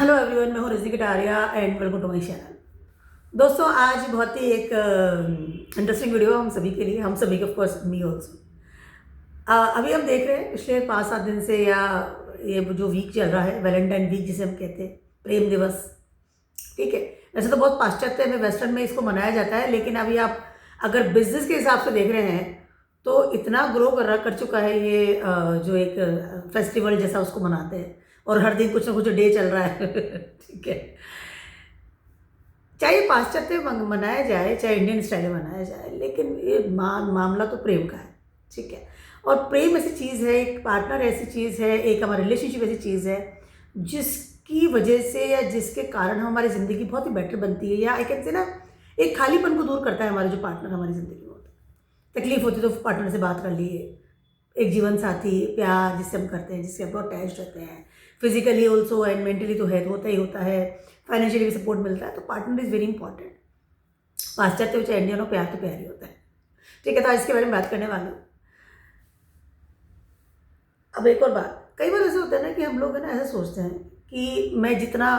Hello everyone, मैं हूँ Rajni Kataria and welcome to my channel. दोस्तों, आज बहुत ही एक इंटरेस्टिंग वीडियो हम सभी के लिए, हम सभी के, ऑफ कोर्स मी ऑल्सो। अभी हम देख रहे हैं पिछले 5-7 दिन से, या ये जो वीक चल रहा है, वैलेंटाइन वीक जिसे हम कहते हैं, प्रेम दिवस। ठीक है, वैसे तो बहुत पाश्चात्य में, वेस्टर्न में इसको मनाया जाता है, लेकिन अभी आप अगर बिजनेस के हिसाब से देख रहे हैं तो इतना ग्रो कर चुका है ये जो एक फेस्टिवल जैसा उसको मनाते हैं, और हर दिन कुछ ना कुछ डे चल रहा है। ठीक है, चाहे पाश्चात्य मनाया जाए चाहे इंडियन स्टाइल में मनाया जाए, लेकिन ये मामला तो प्रेम का है। ठीक है, और प्रेम ऐसी चीज़ है, एक पार्टनर ऐसी चीज़ है, एक हमारा रिलेशनशिप ऐसी चीज़ है जिसकी वजह से या जिसके कारण हमारी ज़िंदगी बहुत ही बेटर बनती है, या आई कैन से ना, एक खालीपन को दूर करता है हमारे जो पार्टनर हमारी ज़िंदगी में होता है। तकलीफ होती तो पार्टनर से बात कर लिए, एक जीवन साथी, प्यार जिससे हम करते हैं, जिससे हम बहुत अटैच रहते हैं, फिजिकली ऑल्सो एंड मेंटली तो है, तो होता ही होता है, फाइनेंशियली भी सपोर्ट मिलता है, तो पार्टनर इज़ वेरी इंपॉर्टेंट। पाश्चात्य हो चाहे इंडियन हो, प्यार तो प्यार ही होता है। ठीक है, तो आज इसके बारे में बात करने वाली हूँ। अब एक और बात, कई बार ऐसा होता है ना कि हम लोग है ना ऐसा सोचते हैं कि मैं जितना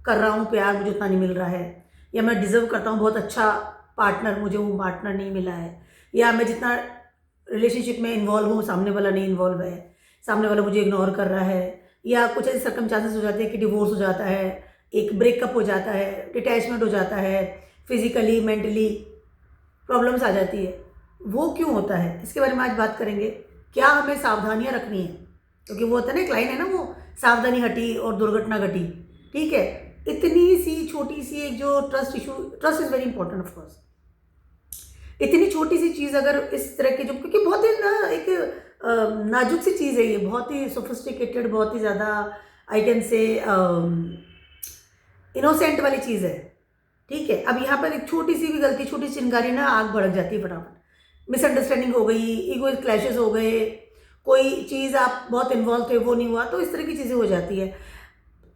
कर रहा हूँ प्यार, मुझे उतना नहीं मिल रहा है, या मैं डिज़र्व करता हूँ बहुत अच्छा पार्टनर, मुझे वो पार्टनर नहीं मिला है, या मैं जितना रिलेशनशिप में इन्वॉल्व हूँ सामने वाला नहीं इन्वॉल्व है, सामने वाला मुझे इग्नोर कर रहा है, या कुछ ऐसे सर्कमस्टांसेस हो जाते हैं कि डिवोर्स हो जाता है, एक ब्रेकअप हो जाता है, डिटैचमेंट हो जाता है, फिजिकली मेंटली प्रॉब्लम्स आ जाती है। वो क्यों होता है, इसके बारे में आज बात करेंगे। क्या हमें सावधानियां रखनी है, क्योंकि वो होता है ना, एक लाइन है ना, वो सावधानी हटी और दुर्घटना घटी। ठीक है, इतनी सी छोटी सी एक जो trust issue, trust is very important of course. इतनी छोटी सी चीज़ अगर इस तरह की, जो क्योंकि बहुत ही ना एक नाजुक सी चीज़ है ये, बहुत ही सोफिस्टिकेटेड, बहुत ही ज़्यादा आई कैन से इनोसेंट वाली चीज़ है। ठीक है, अब यहाँ पर एक छोटी सी भी गलती, छोटी सी चिंगारी ना आग भड़क जाती है फटाफट। मिसअंडरस्टैंडिंग हो गई, ईगो क्लैशेस हो गए, कोई चीज़ आप बहुत इन्वॉल्व थे वो नहीं हुआ, तो इस तरह की चीज़ें हो जाती है।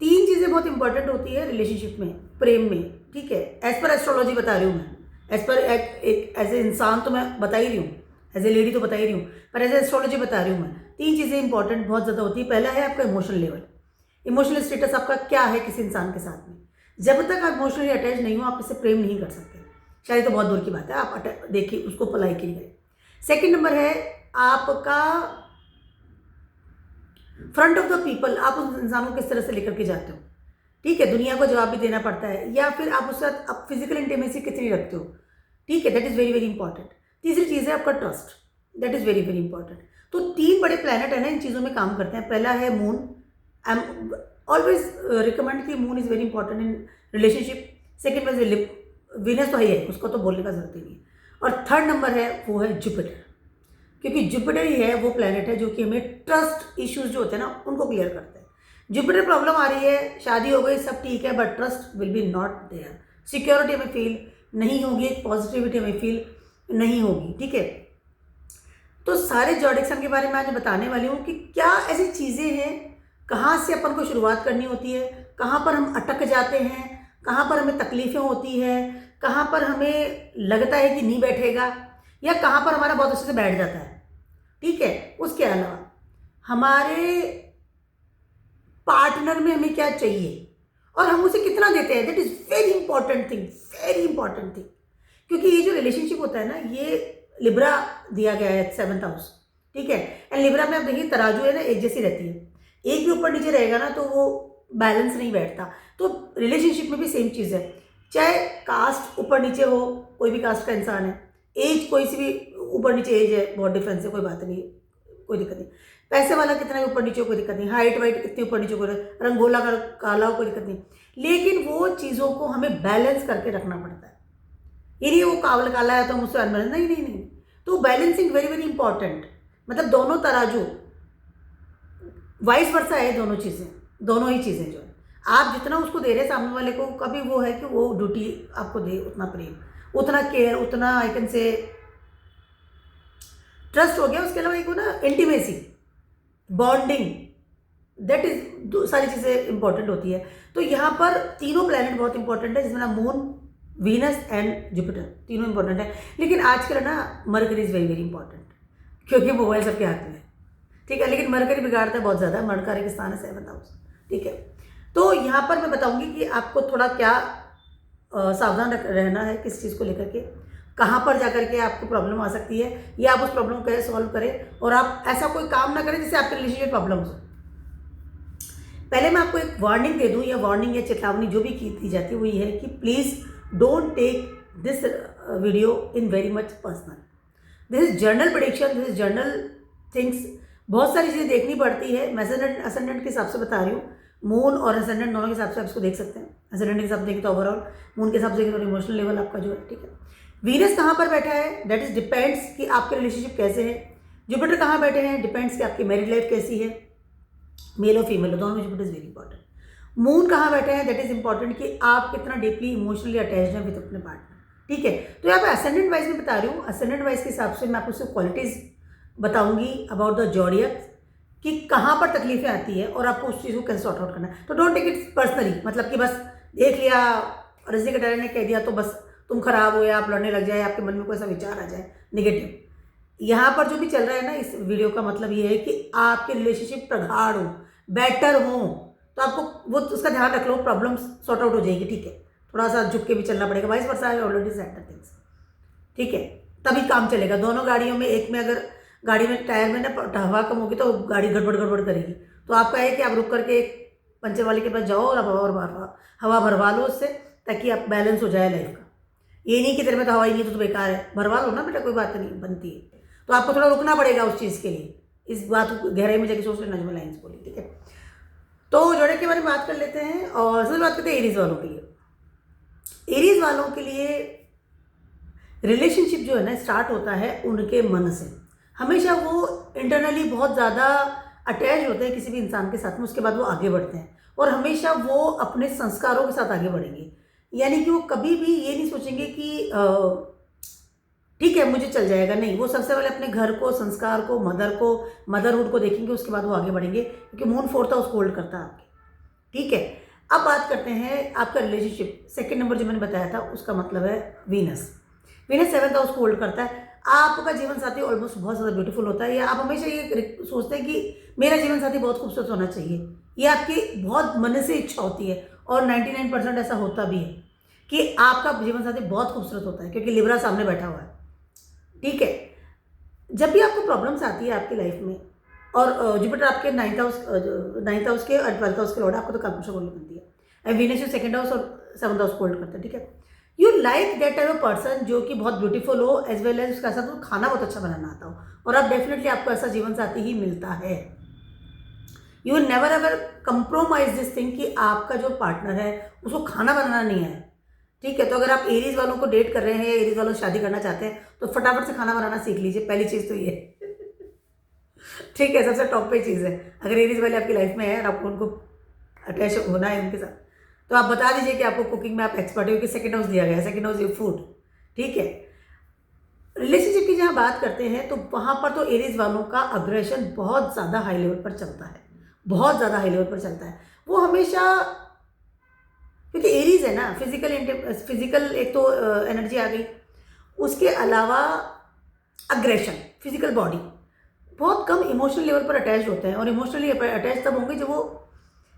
3 चीज़ें बहुत इंपॉर्टेंट होती है रिलेशनशिप में, प्रेम में। ठीक है, एज पर एस्ट्रोलॉजी बता रही हूँ मैं, एज पर एक एज ए इंसान तो मैं बता ही रही हूँ, एज ए लेडी तो बता ही रही हूँ, पर एज ए एस्ट्रोलॉजी बता रही हूँ मैं। 3 चीज़ें इंपॉर्टेंट बहुत ज़्यादा होती है। पहला है आपका इमोशनल लेवल, इमोशनल स्टेटस आपका क्या है किसी इंसान के साथ में। जब तक आप इमोशनली अटैच नहीं हो, आप इससे प्रेम नहीं कर सकते। शायद तो बहुत दूर की बात है, आप देखिए उसको पलाई की गए। सेकेंड नंबर है आपका फ्रंट ऑफ द पीपल, आप उस इंसान को किस तरह से लेकर के जाते हो। ठीक है, दुनिया को जवाब भी देना पड़ता है, या फिर आप उसके साथ आप फिजिकल इंटीमेसी कितनी रखते हो। ठीक है, that is very very important. तीसरी चीज़ है आपका trust, that is very very important. तो 3 बड़े प्लैनेट है ना, इन चीज़ों में काम करते हैं। पहला है moon, I am always recommend कि moon is very important in relationship. Second में वीनस तो है, उसको तो बोलने का जरूरत ही नहीं है। और थर्ड नंबर है वो है जुपिटर, क्योंकि जुपिटर ही है वो प्लैनेट है जो कि हमें ट्रस्ट इश्यूज जो होते हैं ना उनको क्लियर करता है। जुपिटर प्रॉब्लम आ रही है, शादी हो गई सब ठीक है, but trust will be not there, security हमें फील नहीं होगी, पॉजिटिविटी हमें फील नहीं होगी। ठीक है, तो सारे जॉडिक्सन के बारे में आज बताने वाली हूँ कि क्या ऐसी चीज़ें हैं, कहाँ से अपन को शुरुआत करनी होती है, कहाँ पर हम अटक जाते हैं, कहाँ पर हमें तकलीफ़ें होती हैं, कहाँ पर हमें लगता है कि नहीं बैठेगा, या कहाँ पर हमारा बहुत अच्छे से बैठ जाता है। ठीक है, उसके अलावा हमारे पार्टनर में हमें क्या चाहिए और हम उसे कितना देते हैं, that is very important thing, very important thing. क्योंकि ये जो रिलेशनशिप होता है ना, ये लिब्रा दिया गया है 7th हाउस। ठीक है, एंड लिब्रा में आप देखिए तराजू है ना, एक जैसी रहती है, एक भी ऊपर नीचे रहेगा ना तो वो बैलेंस नहीं बैठता। तो रिलेशनशिप में भी सेम चीज़ है, चाहे कास्ट ऊपर नीचे हो, कोई भी कास्ट का इंसान है, एज कोई सी भी ऊपर नीचे एज है, बहुत डिफरेंस है, कोई बात नहीं, कोई दिक्कत नहीं, पैसे वाला कितना भी ऊपर नीचे हो कोई दिक्कत नहीं, हाइट वाइट कितनी ऊपर नीचे, कोई रंगोला का काला हो कोई दिक्कत नहीं, लेकिन वो चीज़ों को हमें बैलेंस करके रखना पड़ता है। ये नहीं वो कावल काला है तो हम उससे अनबैलेंस, नहीं नहीं नहीं। तो बैलेंसिंग वेरी वेरी इंपॉर्टेंट, मतलब दोनों तराजू, वाइस वर्सा है, दोनों चीज़ें, दोनों ही चीज़ें जो है, आप जितना उसको दे रहे हैं सामने वाले को, कभी वो है कि वो ड्यूटी आपको दे, उतना प्रेम, उतना केयर, उतना आई कैन से ट्रस्ट हो गया। उसके अलावा एक हो ना इंटीमेसी, बॉन्डिंग, दैट इज सारी चीज़ें इंपॉर्टेंट होती है। तो यहाँ पर तीनों प्लैनेट बहुत इंपॉर्टेंट है, जिसमें ना मून, वीनस एंड जुपिटर, तीनों इंपॉर्टेंट है। लेकिन आजकल ना mercury is very very important, क्योंकि मोबाइल सबके हाथ में है। ठीक है, लेकिन मरकरी बिगाड़ता है बहुत ज़्यादा, मरकरी का स्थान है 7th हाउस। ठीक है, तो यहाँ पर मैं बताऊँगी कि आपको थोड़ा क्या सावधान रहना है किस चीज़ को लेकर के, कहाँ पर जाकर के आपको प्रॉब्लम आ सकती है, या आप उस प्रॉब्लम को कैसे सॉल्व करें, और आप ऐसा कोई काम ना करें जिससे आपके रिलेशनशिप प्रॉब्लम्स हो। पहले मैं आपको एक वार्निंग दे दूं, या वार्निंग या चेतावनी जो भी की दी जाती है वो ये है कि please don't take this video in very much personal. This is general prediction, this is general things. बहुत सारी चीज़ें देखनी पड़ती है। मैं असेंडेंट के हिसाब से बता रही हूँ, मून और असेंडेंट दोनों के हिसाब से आप इसको देख सकते हैं। असेंडेंट के हिसाब से देखें तो ओवरऑल, मून के हिसाब से देखें तो इमोशनल लेवल आपका जो है, ठीक है। वीनस कहाँ पर बैठा है, दैट इज डिपेंड्स कि आपके रिलेशनशिप कैसे हैं। जुपिटर कहाँ बैठे हैं, डिपेंड्स कि आपकी मैरिड लाइफ कैसी है, मेल और फीमेल दोनों में Jupiter is very important. Moon कहाँ बैठे हैं, दैट इज इंपॉर्टेंट कि आप कितना डीपली इमोशनली अटैच्ड हैं विद अपने पार्टनर, ठीक है। तो यहाँ पे असेंडेंट वाइज में बता रही हूँ। असेंडेंट वाइज के हिसाब से मैं आपको सिर्फ क्वालिटीज़ बताऊंगी अबाउट द जॉडियक, कि कहाँ पर तकलीफें आती है और आपको उस चीज़ को कैसे सॉर्ट आउट करना है। तो डोंट टेक इट पर्सनली, मतलब कि बस देख लिया और रजनी कटारे ने कह दिया तो बस तुम खराब हो या आप लड़ने लग जाए, आपके मन में कोई ऐसा विचार आ जाए नेगेटिव। यहाँ पर जो भी चल रहा है ना इस वीडियो का मतलब ये है कि आपके रिलेशनशिप प्रगाढ़ हो, बेटर हो, तो आपको वो उसका ध्यान रख लो, प्रॉब्लम सॉर्ट आउट हो जाएगी, ठीक है। थोड़ा सा झुक के भी चलना पड़ेगा, वाइस वर्सा है ऑलरेडी सेट द थिंग्स, ठीक है, तभी काम चलेगा। दोनों गाड़ियों में, एक में अगर गाड़ी में टायर में ना हवा कम होगी तो गाड़ी गड़बड़ गड़बड़ करेगी। तो आपका है कि आप रुक करके एक पंचर वाले के पास जाओ और हवा भरवा लो उससे, ताकि आप बैलेंस हो जाए लाइफ का। ये नहीं कि तेरे में तो हवा ही नहीं तो बेकार है, भरवा लो ना बेटा, कोई बात नहीं बनती है। तो आपको थोड़ा रुकना पड़ेगा उस चीज़ के लिए। इस बात को गहराई में जाके सोच लेना जो मैं लाइन्स बोली, ठीक है। तो जोड़े के बारे में बात कर लेते हैं और सबसे बात करते हैं एरीज वालों के लिए। एरीज वालों के लिए रिलेशनशिप जो है ना स्टार्ट होता है उनके मन से। हमेशा वो इंटरनली बहुत ज़्यादा अटैच होते हैं किसी भी इंसान के साथ में, उसके बाद वो आगे बढ़ते हैं और हमेशा वो अपने संस्कारों के साथ आगे बढ़ेंगे। यानी कि वो कभी भी ये नहीं सोचेंगे कि ठीक है मुझे चल जाएगा, नहीं, वो सबसे पहले अपने घर को, संस्कार को, मदरहुड को देखेंगे, उसके बाद वो आगे बढ़ेंगे, क्योंकि मून फोर्थ हाउस होल्ड करता है आपके, ठीक है। अब बात करते हैं आपका रिलेशनशिप। सेकंड नंबर जो मैंने बताया था उसका मतलब है वीनस। वीनस 7th हाउस को होल्ड करता है। आपका जीवन साथी ऑलमोस्ट बहुत ज़्यादा ब्यूटीफुल होता है, या आप हमेशा ये सोचते हैं कि मेरा जीवन साथी बहुत खूबसूरत होना चाहिए, ये आपकी बहुत मन से इच्छा होती है, और 99% ऐसा होता भी है कि आपका जीवन साथी बहुत खूबसूरत होता है, क्योंकि लिब्रा सामने बैठा हुआ है, ठीक है। जब भी आपको प्रॉब्लम्स आती है आपकी लाइफ में, और जुपिटर आपके 9th हाउस के और 12th हाउस के लॉर्ड, आपको तो कल्पना बोलनी बनती है, एंड वीनस 2nd हाउस और 7th हाउस होल्ड करता है, ठीक है। You like that type of person जो कि बहुत ब्यूटीफुल हो, एज वेल एज उसका साथ खाना बहुत अच्छा बनाना आता हो, और अब डेफिनेटली आपको ऐसा जीवन साथी ही मिलता है। You will never ever compromise this thing कि आपका जो पार्टनर है उसको खाना बनाना नहीं है, ठीक है। तो अगर आप एरीज वालों को डेट कर रहे हैं, एरीज वालों से शादी करना चाहते हैं, तो फटाफट से खाना बनाना सीख लीजिए, पहली चीज़ तो ये ठीक है, सबसे टॉप पे चीज़ है। अगर एरीज वाले आपकी लाइफ में है और आपको उनको अटैच होना है उनके साथ, तो आप बता दीजिए कि आपको कुकिंग में आप एक्सपर्ट हो, कि 2nd हाउस दिया गया है, 2nd हाउस ये फूड, ठीक है। रिलेशनशिप की जहाँ बात करते हैं तो वहाँ पर तो एरीज वालों का अग्रेशन बहुत ज़्यादा हाई लेवल पर चलता है, बहुत ज़्यादा हाई लेवल पर चलता है। वो हमेशा, क्योंकि एरीज है ना, फिजिकल एक तो एनर्जी आ गई, उसके अलावा अग्रेशन, फिजिकल बॉडी, बहुत कम इमोशनल लेवल पर अटैच होते हैं, और इमोशनली अटैच तब होंगे जब वो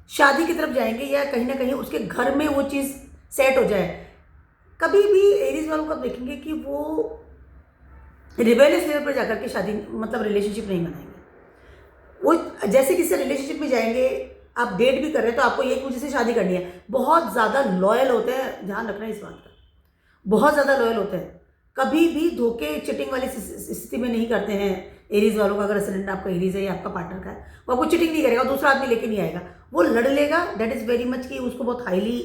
शादी की तरफ जाएंगे, या कहीं ना कहीं उसके घर में वो चीज़ सेट हो जाए। कभी भी एरीज वालों को आप देखेंगे कि वो रिबेलियस लेवल पर जाकर के शादी, मतलब रिलेशनशिप नहीं बनाएंगे। वो जैसे किसी रिलेशनशिप में जाएंगे, आप डेट भी कर रहे हैं तो आपको एक मुझे से शादी करनी है, बहुत ज़्यादा लॉयल होते हैं, ध्यान रखना इस बात का, बहुत ज़्यादा लॉयल होते हैं, कभी भी धोखे चिटिंग वाली स्थिति में नहीं करते हैं एरीज वालों का। अगर असेंडेंट आपका एरीज है या आपका पार्टनर का है, वो आपको चिटिंग नहीं करेगा, दूसरा आदमी लेके नहीं आएगा, वो लड़ लेगा। दैट इज़ वेरी मच कि उसको बहुत हाईली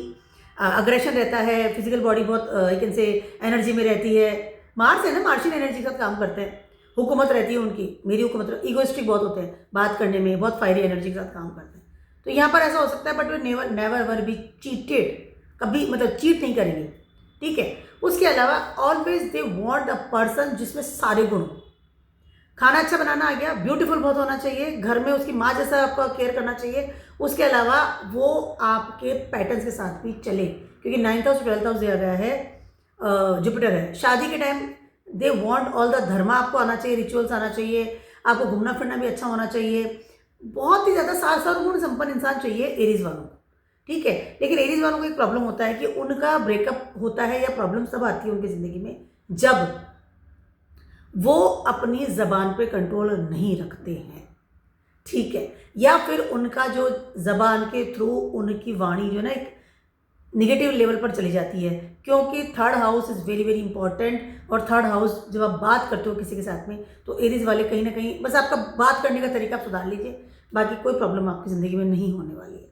अग्रेशन रहता है, फिजिकल बॉडी बहुत आई कैन से एनर्जी में रहती है। मार्स है ना, मार्शियन एनर्जी के साथ काम करते हैं, हुकूमत रहती है उनकी, मेरी हुकूमत, ईगोइस्टिक बहुत होते हैं, बात करने में बहुत फायरी एनर्जी के साथ काम करते हैं। तो यहाँ पर ऐसा हो सकता है, but way never ever be cheated, कभी मतलब चीट नहीं करेंगे, ठीक है। उसके अलावा always they want a person जिसमें सारे गुण, खाना अच्छा बनाना आ गया, ब्यूटीफुल बहुत होना चाहिए, घर में उसकी माँ जैसा आपका केयर करना चाहिए। उसके अलावा वो आपके पैटर्न्स के साथ भी चले, क्योंकि 9th हाउस 12th हाउस दिया गया है, जुपिटर है। शादी के time they want all the धर्म आपको आना चाहिए, रिचुअल्स आना चाहिए, आपको घूमना फिरना भी अच्छा होना चाहिए, बहुत ही ज़्यादा सार गुण संपन्न इंसान चाहिए एरीज वालों को, ठीक है। लेकिन एरीज वालों को एक प्रॉब्लम होता है कि उनका ब्रेकअप होता है या प्रॉब्लम तब आती है उनकी ज़िंदगी में जब वो अपनी ज़बान पे कंट्रोल नहीं रखते हैं, ठीक है, या फिर उनका जो ज़बान के थ्रू उनकी वाणी जो ना एक निगेटिव लेवल पर चली जाती है, क्योंकि third house is very very important. और थर्ड हाउस जब आप बात करते हो किसी के साथ में तो एरीज वाले कहीं ना कहीं बस आपका बात करने का तरीका आप सुधार लीजिए, बाकी कोई प्रॉब्लम आपकी ज़िंदगी में नहीं होने वाली है,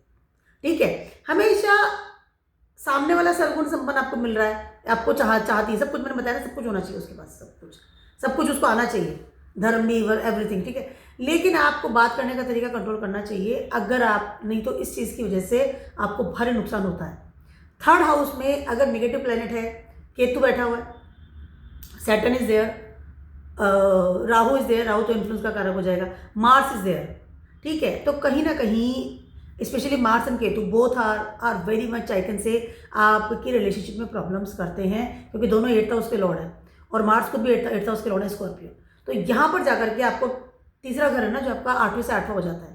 ठीक है। हमेशा सामने वाला सर्वगुण संपन्न आपको मिल रहा है, आपको चाहती है, सब कुछ मैंने बताया, सब कुछ होना चाहिए उसके पास, सब कुछ उसको आना चाहिए, धर्म भी एवरीथिंग, ठीक है। लेकिन आपको बात करने का तरीका कंट्रोल करना चाहिए, अगर आप नहीं तो इस चीज़ की वजह से आपको भारी नुकसान होता है। थर्ड हाउस में अगर नेगेटिव प्लैनेट है, केतु बैठा हुआ है, Saturn is there, Rahu is there, Rahu तो इन्फ्लुएंस का कारक हो जाएगा, मार्स इज देयर, ठीक है। तो कहीं ना कहीं specially Mars and Ketu both are very much I can say आपकी रिलेशनशिप में प्रॉब्लम्स करते हैं, क्योंकि दोनों 8th हाउस के लॉर्ड है और मार्स को भी 8th हाउस के लॉर्ड है स्कॉर्पियो। तो यहाँ पर जाकर के आपको तीसरा घर है ना जो आपका 8वें से 8वां हो जाता है,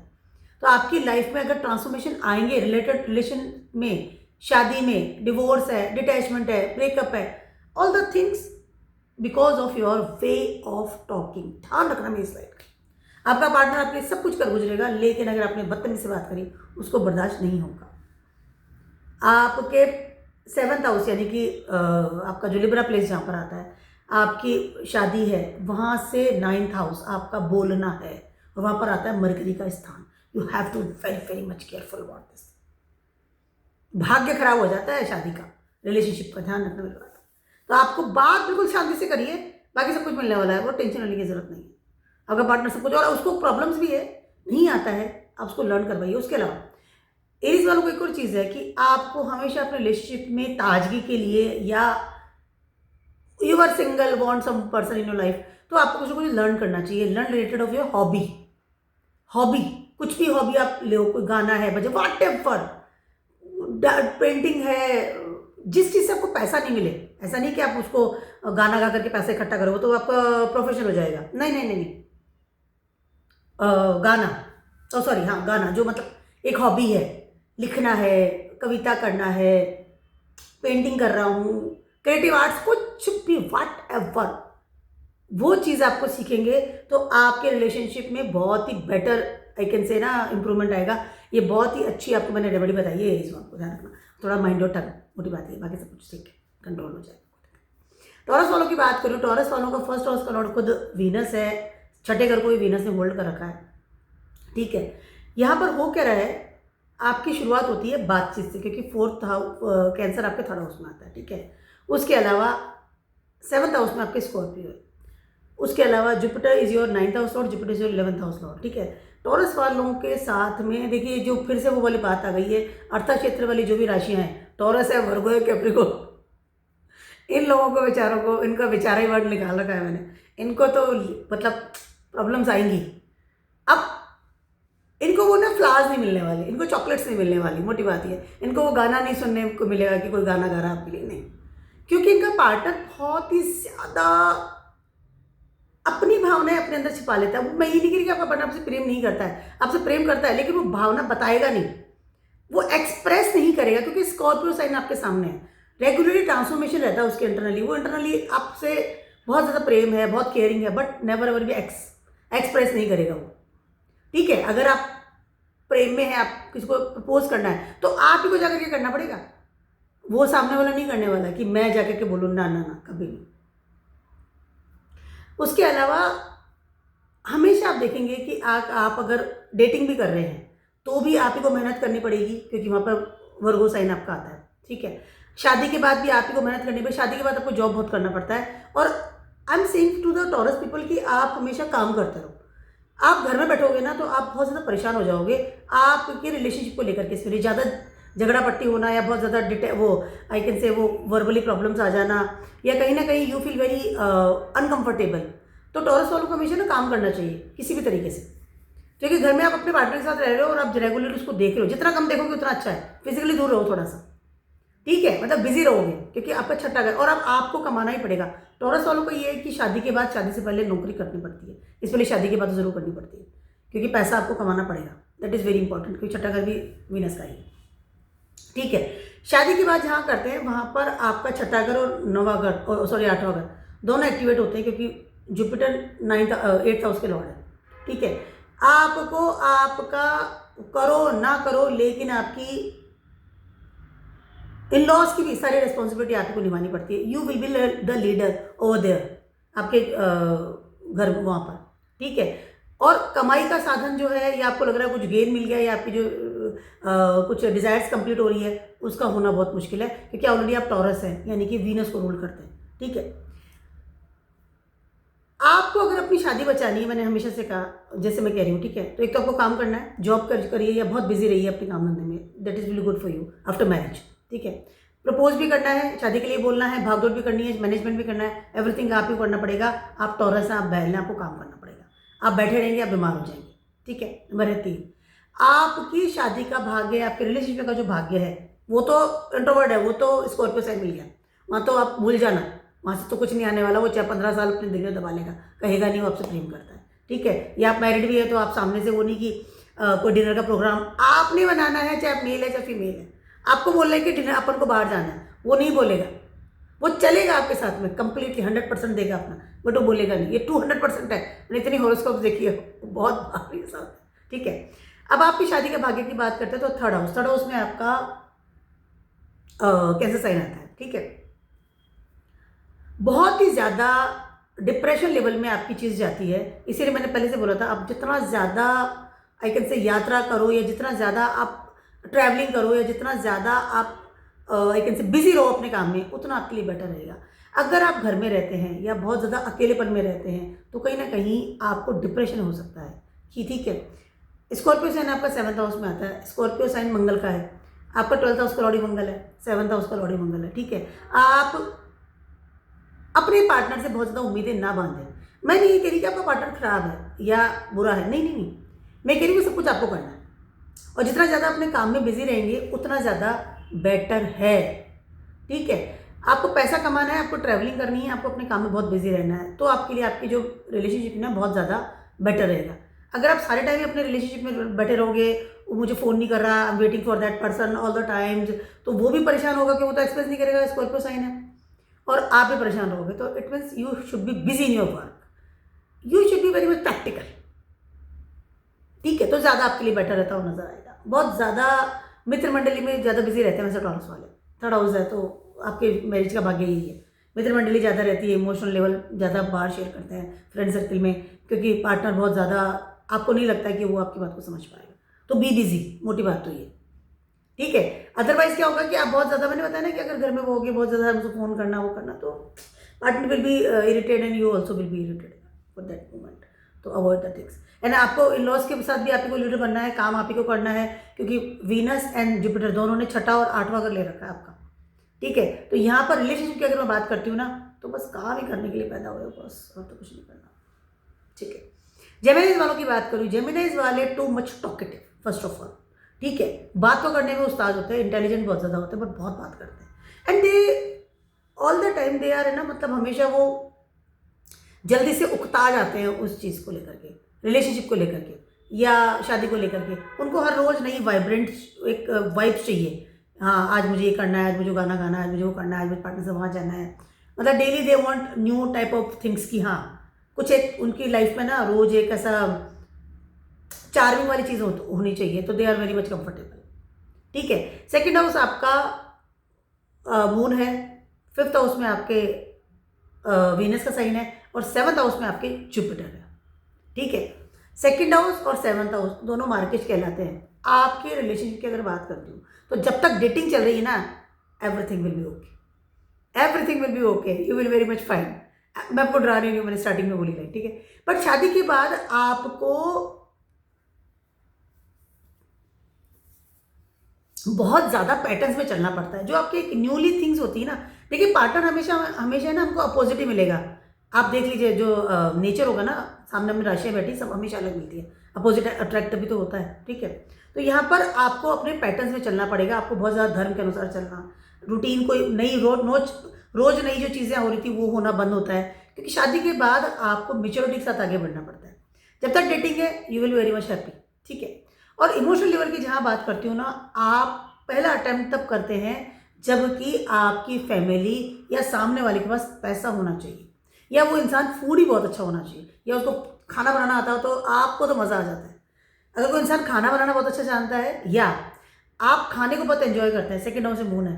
तो आपकी लाइफ में अगर ट्रांसफॉर्मेशन आएंगे रिलेशन में, शादी में, डिवोर्स है, डिटैचमेंट है, ब्रेकअप है, all the things because of your way of talking. ध्यान रखना मेरी स्लाइड का, आपका पार्टनर आपके लिए सब कुछ कर गुजरेगा, लेकिन अगर आपने बदतमीजी से बात करी उसको बर्दाश्त नहीं होगा। आपके 7th हाउस यानी कि आपका जो लिब्रा प्लेस जहाँ पर आता है, आपकी शादी है, वहाँ से 9th हाउस आपका बोलना है और वहाँ पर आता है मरकरी का स्थान। You have to very very much careful about this. भाग्य खराब हो जाता है शादी का, रिलेशनशिप का, ध्यान रखना मेरी बात। तो आपको बात बिल्कुल शांति से करिए, बाकी सब कुछ मिलने वाला है, वो टेंशन लेने की जरूरत नहीं है। आपका पार्टनर सब कुछ, और उसको प्रॉब्लम्स भी है, नहीं आता है, आप उसको लर्न करवाइए। उसके अलावा एरीज वालों को एक और चीज़ है कि आपको हमेशा अपने रिलेशनशिप में ताजगी के लिए, या you are single want some person in your life, तो आपको कुछ ना कुछ लर्न करना चाहिए। Learn related of your hobby, कुछ भी हॉबी आप लो, कोई गाना है बजे, व्हाट एवर, पेंटिंग है, जिस चीज़ से आपको पैसा नहीं मिले। ऐसा नहीं कि आप उसको गाना गा करके पैसे इकट्ठा करोगे तो आपका प्रोफेशन हो जाएगा, नहीं नहीं नहीं, गाना, सॉरी हाँ, गाना जो मतलब एक हॉबी है, लिखना है, कविता करना है, पेंटिंग कर रहा हूँ, क्रिएटिव आर्ट्स, कुछ भी, व्हाट एवर, वो चीज़ आपको सीखेंगे तो आपके रिलेशनशिप में बहुत ही बेटर आई कैन से ना इम्प्रूवमेंट आएगा। ये बहुत ही अच्छी आपको मैंने रेमेडी बताई है, इस बात को ध्यान रखना, थोड़ा माइंड और टंग मोटी बात है, बाकी सब कुछ ठीक है, कंट्रोल हो जाएगा। टॉरस वालों की बात करूँ, टॉरस वालों का फर्स्ट हाउस का लॉर्ड खुद वीनस है, 6ठे घर को भी वीनस ने होल्ड कर रखा है, ठीक है। यहाँ पर हो क्या रहा है, आपकी शुरुआत होती है बातचीत से, क्योंकि 4th हाउस कैंसर आपके 3rd हाउस में आता है, ठीक है। उसके अलावा 7th हाउस में आपके स्कॉर्पियो है, उसके अलावा Jupiter is your 9th house Lord, Jupiter is your 11th house Lord, ठीक है। टॉरस वालों के साथ में देखिए जो फिर से वो वाली बात आ गई है, अर्था क्षेत्र वाली जो भी राशियां हैं, टॉरस है, वर्गो है, कैप्रिकॉर्न, इन लोगों को बेचारों को, इनका बेचारा ही वर्ड निकाल रखा है मैंने, इनको तो मतलब प्रॉब्लम्स आएंगी। अब इनको वो ना फ्लावर्स नहीं मिलने वाले, इनको चॉकलेट्स नहीं मिलने वाली, मोटी बात है, इनको वो गाना नहीं सुनने को मिलेगा कि कोई गाना गा रहा है आपके लिए, नहीं, क्योंकि इनका पार्टनर बहुत ही ज़्यादा अपनी भावनाएं अपने अंदर छिपा लेता है। वो मैं ये नहीं कह रही कि आपका पार्टनर आपसे प्रेम नहीं करता है, आपसे प्रेम करता है, लेकिन वो भावना बताएगा नहीं, वो एक्सप्रेस नहीं करेगा, क्योंकि स्कॉर्पियो साइन आपके सामने है, रेगुलरली ट्रांसफॉर्मेशन रहता है उसके इंटरनली, वो इंटरनली आपसे बहुत ज़्यादा प्रेम है, बहुत केयरिंग है, बट नेवर एवर भी एक्सप्रेस नहीं करेगा वो, ठीक है। अगर आप प्रेम में है, आप किसी को प्रपोज करना है तो आप ही को जाकर के करना पड़ेगा, वो सामने वाला नहीं करने वाला कि मैं जाकर के बोलूँ, ना ना ना, कभी नहीं। उसके अलावा हमेशा आप देखेंगे कि आप अगर डेटिंग भी कर रहे हैं तो भी आप ही को मेहनत करनी पड़ेगी, क्योंकि वहाँ पर वर्गो साइन आपका आता है, ठीक है। शादी के बाद भी आप ही को मेहनत करनी पड़ेगी, शादी के बाद आपको जॉब बहुत करना पड़ता है। और I am saying to the Taurus people कि आप हमेशा काम करते रहो। आप घर में बैठोगे ना तो आप बहुत ज़्यादा परेशान हो जाओगे आपके रिलेशनशिप को लेकर के, इसके लिए ज़्यादा झगड़ा पट्टी होना, या बहुत ज़्यादा वो आई कैन से वो वर्बली प्रॉब्लम्स आ जाना, या कहीं ना कहीं यू फील वेरी अनकंफर्टेबल। तो टॉरस वालों को हमेशा ना काम करना चाहिए किसी भी तरीके से, क्योंकि घर में आप अपने पार्टनर के साथ रह रहे हो और आप रेगुलरली उसको देख रहे हो, जितना कम देखोगे उतना अच्छा है। फिजिकली दूर रहो थोड़ा सा, ठीक है, मतलब बिजी रहोगे, क्योंकि आपका 6ठा घर और अब आपको कमाना ही पड़ेगा। टॉरस वालों को ये है कि शादी के बाद, शादी से पहले नौकरी करनी पड़ती है, इस पहले शादी के बाद ज़रूर करनी पड़ती है, क्योंकि पैसा आपको कमाना पड़ेगा, दैट इज़ वेरी इंपॉर्टेंट, क्योंकि 6ठा घर भी वीनस का ही है। ठीक है। शादी के बाद जहाँ करते हैं वहाँ पर आपका छठा घर और नौवां घर, सॉरी 8वां घर, दोनों एक्टिवेट होते हैं क्योंकि जुपिटर 8th हाउस के लॉर्ड है। ठीक है। आपको आपका करो ना करो, लेकिन आपकी इन लॉज की भी सारी रिस्पॉन्सिबिलिटी आपको निभानी पड़ती है। You will be the leader over there, आपके घर वहाँ पर। ठीक है। और कमाई का साधन जो है, या आपको लग रहा है कुछ गेन मिल गया, या आपकी जो कुछ डिज़ायर्स कंप्लीट हो रही है, उसका होना बहुत मुश्किल है क्योंकि ऑलरेडी आप टॉरस हैं, यानी कि वीनस को रूल करते हैं। ठीक है। आपको अगर अपनी शादी बचानी है, मैंने हमेशा से कहा, जैसे मैं कह रही हूँ, ठीक है, तो एक तो आपको काम करना है, जॉब करिए या बहुत बिजी रहिए अपने काम धंधे में, that is really good for you after marriage. ठीक है। प्रपोज भी करना है, शादी के लिए बोलना है, भागदौड़ भी करनी है, मैनेजमेंट भी करना है, एवरीथिंग आप ही करना पड़ेगा। आप टॉरस हैं, आप बैल हैं, आपको काम करना पड़ेगा। आप बैठे रहेंगे, आप बीमार हो जाएंगे। ठीक है। नंबर 3, आपकी शादी का भाग्य, आपके रिलेशनशिप का जो भाग्य है, वो तो इंट्रोवर्ट है, वो तो स्कॉर्पियो साइन मिल गया, वहाँ तो आप भूल जाना, वहाँ से तो कुछ नहीं आने वाला। वो चाहे 15 साल अपने दिल में दबा लेगा, कहेगा नहीं वो आपसे प्रेम करता है। ठीक है। या आप मैरिड भी है तो आप सामने से वो नहीं कि कोई डिनर का प्रोग्राम आपने बनाना है, चाहे आप मेल है चाहे फीमेल है, आपको बोलना है कि डिनर अपन को बाहर जाना है, वो नहीं बोलेगा। वो चलेगा आपके साथ में कंप्लीटली 100% देगा अपना, बट वो बोलेगा नहीं। ये 200% है। मैंने इतनी हॉरोस्कोप देखी है, बहुत भारी साथ है। ठीक है। अब आपकी शादी के भाग्य की बात करते हैं तो थर्ड हाउस में आपका कैंसर साइन आता है। ठीक है। बहुत ही ज़्यादा डिप्रेशन लेवल में आपकी चीज़ जाती है। इसीलिए मैंने पहले से बोला था, आप जितना ज़्यादा आई कैन से यात्रा करो, या जितना ज़्यादा आप ट्रैवलिंग करो, या जितना ज़्यादा आप आई कैन से बिजी रहो अपने काम में, उतना आपके लिए बेटर रहेगा। अगर आप घर में रहते हैं या बहुत ज़्यादा अकेलेपन में रहते हैं तो कहीं ना कहीं आपको डिप्रेशन हो सकता है कि ठीक है। स्कॉर्पियो साइन आपका 7th हाउस में आता है। स्कॉर्पियो साइन मंगल का है, आपका 12th हाउस का लॉर्ड ही मंगल है, 7th हाउस का लॉर्ड ही मंगल है। ठीक है। आप अपने पार्टनर से बहुत ज़्यादा उम्मीदें ना बांधें। मैं नहीं कह रही कि आपका पार्टनर खराब है या बुरा है, नहीं नहीं नहीं, मैं कह रही हूँ सब कुछ आपको करना है, और जितना ज़्यादा अपने काम में बिजी रहेंगे उतना ज़्यादा बेटर है। ठीक है। आपको पैसा कमाना है, आपको ट्रैवलिंग करनी है, आपको अपने काम में बहुत बिजी रहना है, तो आपके लिए आपकी जो रिलेशनशिप है ना बहुत ज़्यादा बेटर रहेगा। अगर आप सारे टाइम अपने रिलेशनशिप में बैठे रहोगे, वो मुझे फ़ोन नहीं कर रहा, I am waiting for that person all the times, तो वो भी परेशान होगा कि वो तो एक्सप्रेस नहीं करेगा, स्कॉर्पियो साइन है, और आप भी परेशान रहोगे। तो it means you should be busy in your work, you should be very much practical. ठीक है। तो ज़्यादा आपके लिए बेटर रहता हो नजर आएगा। बहुत ज़्यादा मित्र मंडली में ज़्यादा बिजी रहते हैं वैसे टॉरस वाले। थर्ड हाउस है तो आपके मैरिज का भाग्य यही है। मित्र मंडली ज़्यादा रहती है, इमोशनल लेवल ज़्यादा बाहर शेयर करते हैं फ्रेंड सर्कल में, क्योंकि पार्टनर बहुत ज़्यादा आपको नहीं लगता है कि वो आपकी बात को समझ पाएगा। तो बी बिजी, मोटी बात तो ये। ठीक है। अदरवाइज क्या होगा कि आप बहुत ज़्यादा, मैंने बताया ना कि अगर घर में वो होगी बहुत ज़्यादा मुझे फ़ोन करना वो करना, तो partner will be aerated and you also will be aerated for that moment. तो अवॉइड द थिंग्स। एंड आपको इन लॉज के साथ भी आप ही को लीडर बनना है, काम आप ही को करना है, क्योंकि वीनस एंड जुपिटर दोनों ने छठा और 8वां घर ले रखा है आपका। ठीक है। तो यहाँ पर रिलेशनशिप की अगर मैं बात करती हूँ ना, तो बस काम ही करने के लिए पैदा हुए हो बस, और तो कुछ नहीं करना। ठीक है। जेमिनीज वालों की बात करूँ, जेमिनीज वाले too much talkative first of all. ठीक है। बात तो करने में उस्ताद होते हैं, इंटेलिजेंट बहुत ज़्यादा होते हैं, बट बहुत बात करते हैं। And they all the time they are है ना, मतलब हमेशा वो जल्दी से उकता जाते हैं उस चीज़ को लेकर के, रिलेशनशिप को लेकर के या शादी को लेकर के। उनको हर रोज़ नई वाइब्रेंट एक वाइब्स चाहिए। हाँ, आज मुझे ये करना है, आज मुझे गाना गाना है, आज मुझे वो करना है, आज मुझे पार्टनर से वहाँ जाना है, मतलब daily they want new type of things की। हाँ, कुछ एक उनकी लाइफ में ना रोज़ एक ऐसा चार्मिंग वाली चीज़ होनी चाहिए, तो they are very much comfortable. ठीक है। सेकेंड हाउस आपका मून है, 5th हाउस में आपके वीनस का साइन है, और 7th हाउस में आपके जुपिटर है। ठीक है। सेकेंड हाउस और 7th हाउस दोनों मार्केट कहलाते हैं। आपके रिलेशनशिप की अगर बात करती हूँ तो जब तक डेटिंग चल रही है ना, everything will be okay, everything will be okay, you will very much fine. मैं आपको डरा नहीं हूँ, मैंने स्टार्टिंग में बोली नहीं। ठीक है। बट शादी के बाद आपको बहुत ज़्यादा पैटर्न्स में चलना पड़ता है, जो आपकी एक न्यूली थिंग्स होती है ना। देखिए, पार्टनर हमेशा हमेशा ना हमको अपोजिट ही मिलेगा। आप देख लीजिए, जो नेचर होगा ना, सामने में राशियाँ बैठी सब हमेशा अलग मिलती है, अपोजिट अट्रैक्ट भी तो होता है। ठीक है। तो यहाँ पर आपको अपने पैटर्न्स में चलना पड़ेगा। आपको बहुत ज़्यादा धर्म के अनुसार चलना, रूटीन कोई नई रोज़ नई जो चीज़ें हो रही थी वो होना बंद होता है, क्योंकि शादी के बाद आपको मेच्योरिटी के साथ आगे बढ़ना पड़ता है। जब तक डेटिंग है, you will very much happy. ठीक है। और इमोशनल लेवल की जहाँ बात करती हूँ ना, आप पहला अटेम्प्ट तब करते हैं जबकि आपकी फैमिली या सामने वाले के पास पैसा होना चाहिए, या वो इंसान फूड ही बहुत अच्छा होना चाहिए, या उसको खाना बनाना आता हो तो आपको तो मज़ा आ जाता है। अगर कोई इंसान खाना बनाना बहुत अच्छा जानता है या आप खाने को बहुत एंजॉय करते हैं, सेकंड हाउस से मून है,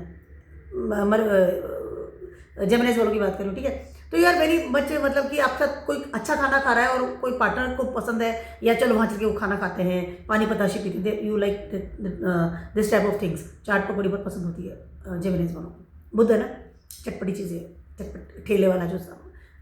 जेमिनीज वालों की बात करूँ, ठीक है, तो यार वेरी मच मतलब कि आपके साथ कोई अच्छा खाना खा रहा है और कोई पार्टनर को पसंद है, या चलो वहाँ चल के वो खाना खाते हैं, पानी पताशी पीते हैं, you like this type of things. चाट पकौड़ी बहुत पसंद होती है जेमिनीज वालों को, बुद्ध है ना, चटपटी चीज़ें, चटपट ठेले वाला जो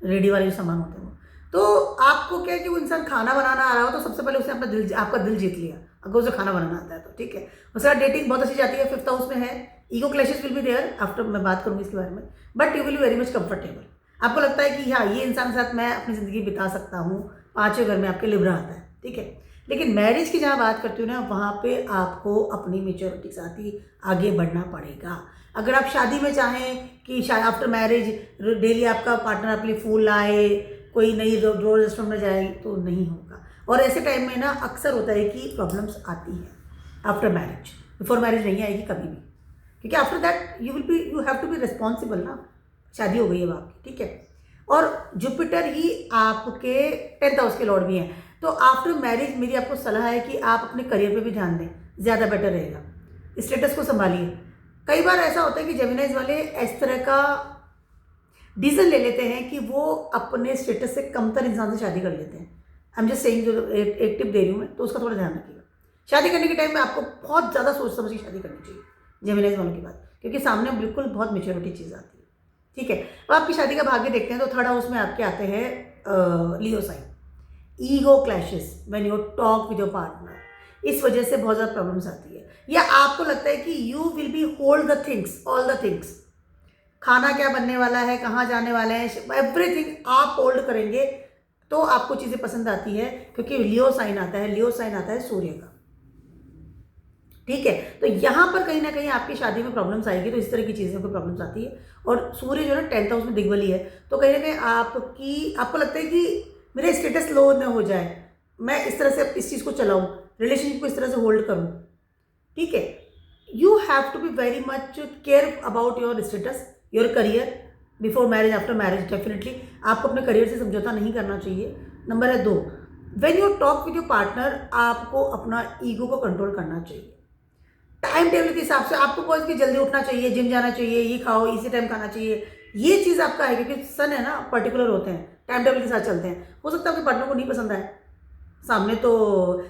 रेडी वाले जो सामान होते हैं वो। तो आपको क्या है कि वो इंसान खाना बनाना आ रहा हो तो सबसे पहले उसने आपका दिल जीत लिया, अगर उसे खाना बनाना आता है तो, ठीक है। उसके बाद डेटिंग बहुत अच्छी जाती है, 5th हाउस में है, ego clashes will be there, after मैं बात करूँगी इसके बारे में, but you will be very much comfortable. आपको लगता है कि हाँ ये इंसान के साथ मैं अपनी ज़िंदगी बिता सकता हूँ। 5वें घर में आपके लिब्रा आता है, ठीक है। लेकिन मैरिज की जहाँ बात करती हूँ ना, वहाँ पे आपको अपनी मेच्योरिटी के साथ ही आगे बढ़ना पड़ेगा। अगर आप शादी में चाहें कि आफ्टर मैरिज डेली आपका पार्टनर आपके लिए फूल लाए, कोई नई रेस्टोरेंट में जाए, तो नहीं होगा। और ऐसे टाइम में ना अक्सर होता है कि प्रॉब्लम्स आती हैं आफ्टर मैरिज, बिफोर मैरिज नहीं आएगी कभी भी, क्योंकि after that you have to be responsible ना, शादी हो गई है आपकी, ठीक है। और जुपिटर ही आपके 10th हाउस के लॉर्ड भी हैं, तो आफ्टर मैरिज मेरी आपको सलाह है कि आप अपने करियर पे भी ध्यान दें, ज़्यादा बेटर रहेगा। स्टेटस को संभालिए। कई बार ऐसा होता है कि जेमिनीज वाले इस तरह का डिसीजन ले लेते हैं कि वो अपने स्टेटस से कमतर इंसान से शादी कर लेते हैं। आई एम जस्ट सेइंग, जो एक टिप दे रही हूँ मैं, तो उसका थोड़ा ध्यान रखिएगा। शादी करने के टाइम में आपको बहुत ज़्यादा सोच समझ के शादी करनी चाहिए, जेमिनीज वालों की बात, क्योंकि सामने बिल्कुल बहुत मेच्योरिटी चीज़ आती है, ठीक है। अब आपकी शादी का भाग्य देखते हैं तो 3rd हाउस में आपके आते हैं Leo sign. Ego clashes when you talk with your partner, इस वजह से बहुत ज़्यादा प्रॉब्लम्स आती है, या आपको लगता है कि you will B hold the things, all the things, खाना क्या बनने वाला है, कहाँ जाने वाले हैं, एवरीथिंग आप होल्ड करेंगे तो आपको चीज़ें पसंद आती है, क्योंकि लियो साइन आता है, लियो साइन आता है सूर्य का, ठीक है। तो यहाँ पर कहीं ना कहीं आपकी शादी में प्रॉब्लम्स आएगी, तो इस तरह की चीज़ों पर प्रॉब्लम्स आती है। और सूर्य जो है 10th हाउस में दिग्बली है, तो कहीं ना कहीं आपको लगता है कि मेरा स्टेटस लो न हो जाए, मैं इस तरह से इस चीज़ को चलाऊँ, रिलेशनशिप को इस तरह से होल्ड करूँ, ठीक है। You have to be very much care about your status, your career, before marriage, after marriage. Definitely आपको अपने करियर से समझौता नहीं करना चाहिए। नंबर है 2, when you talk with your partner, आपको अपना ईगो को कंट्रोल करना चाहिए। टाइम टेबल के हिसाब से आपको पहुँच के जल्दी उठना चाहिए, जिम जाना चाहिए, ये खाओ, इसी टाइम खाना चाहिए, ये चीज़ आपका है, क्योंकि सन है ना, पर्टिकुलर होते हैं, टाइम टेबल के साथ चलते हैं। हो सकता है आपके पार्टनर को नहीं पसंद आए, सामने तो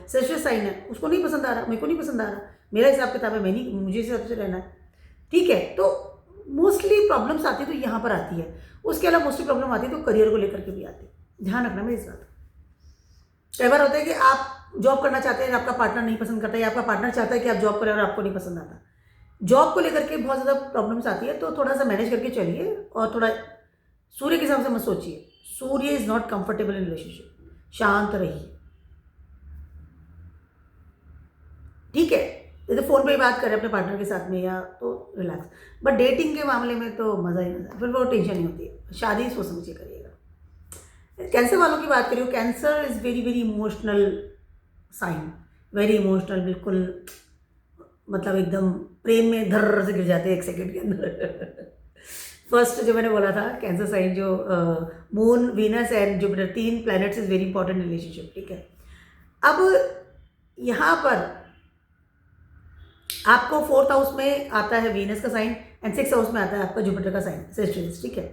सेल्सियस साइन है, उसको नहीं पसंद आ रहा, मेरे को नहीं पसंद आ रहा, मेरा हिसाब किताब है, मैं नहीं, मुझे इस हिसाब से रहना है, ठीक है। तो मोस्टली प्रॉब्लम्स आती है तो यहाँ पर आती है। उसके अलावा मोस्टली प्रॉब्लम आती है तो करियर को लेकर के भी आती है, ध्यान रखना मेरी इस बात। कई बार होता है कि आप जॉब करना चाहते हैं, आपका पार्टनर नहीं पसंद करता, या आपका पार्टनर चाहता है कि आप जॉब करें और आपको नहीं पसंद आता, जॉब को लेकर के बहुत ज़्यादा प्रॉब्लम्स आती है। तो थोड़ा सा मैनेज करके चलिए, और थोड़ा सूर्य के हिसाब से मत सोचिए। Surya is not comfortable in relationship, शांत रहिए, ठीक है। जैसे फ़ोन पे ही बात करें अपने पार्टनर के साथ में, या तो रिलैक्स, बट डेटिंग के मामले में तो मज़ा ही मज़ा, फिर वो टेंशन नहीं होती है। शादी सोच समझिए करिएगा। कैंसर वालों की बात करिए, cancer is very very emotional sign, very emotional, बिल्कुल मतलब एकदम प्रेम में धर्र से गिर जाते हैं 1 सेकंड के अंदर। फर्स्ट जो मैंने बोला था, कैंसर साइन जो moon, Venus and Jupiter, 3 planets is very important relationship, ठीक है। अब यहाँ पर आपको 4th हाउस में आता है वीनस का साइन, एंड 6th हाउस में आता है आपका जुपिटर का साइन, सेजिटेरियस, ठीक है।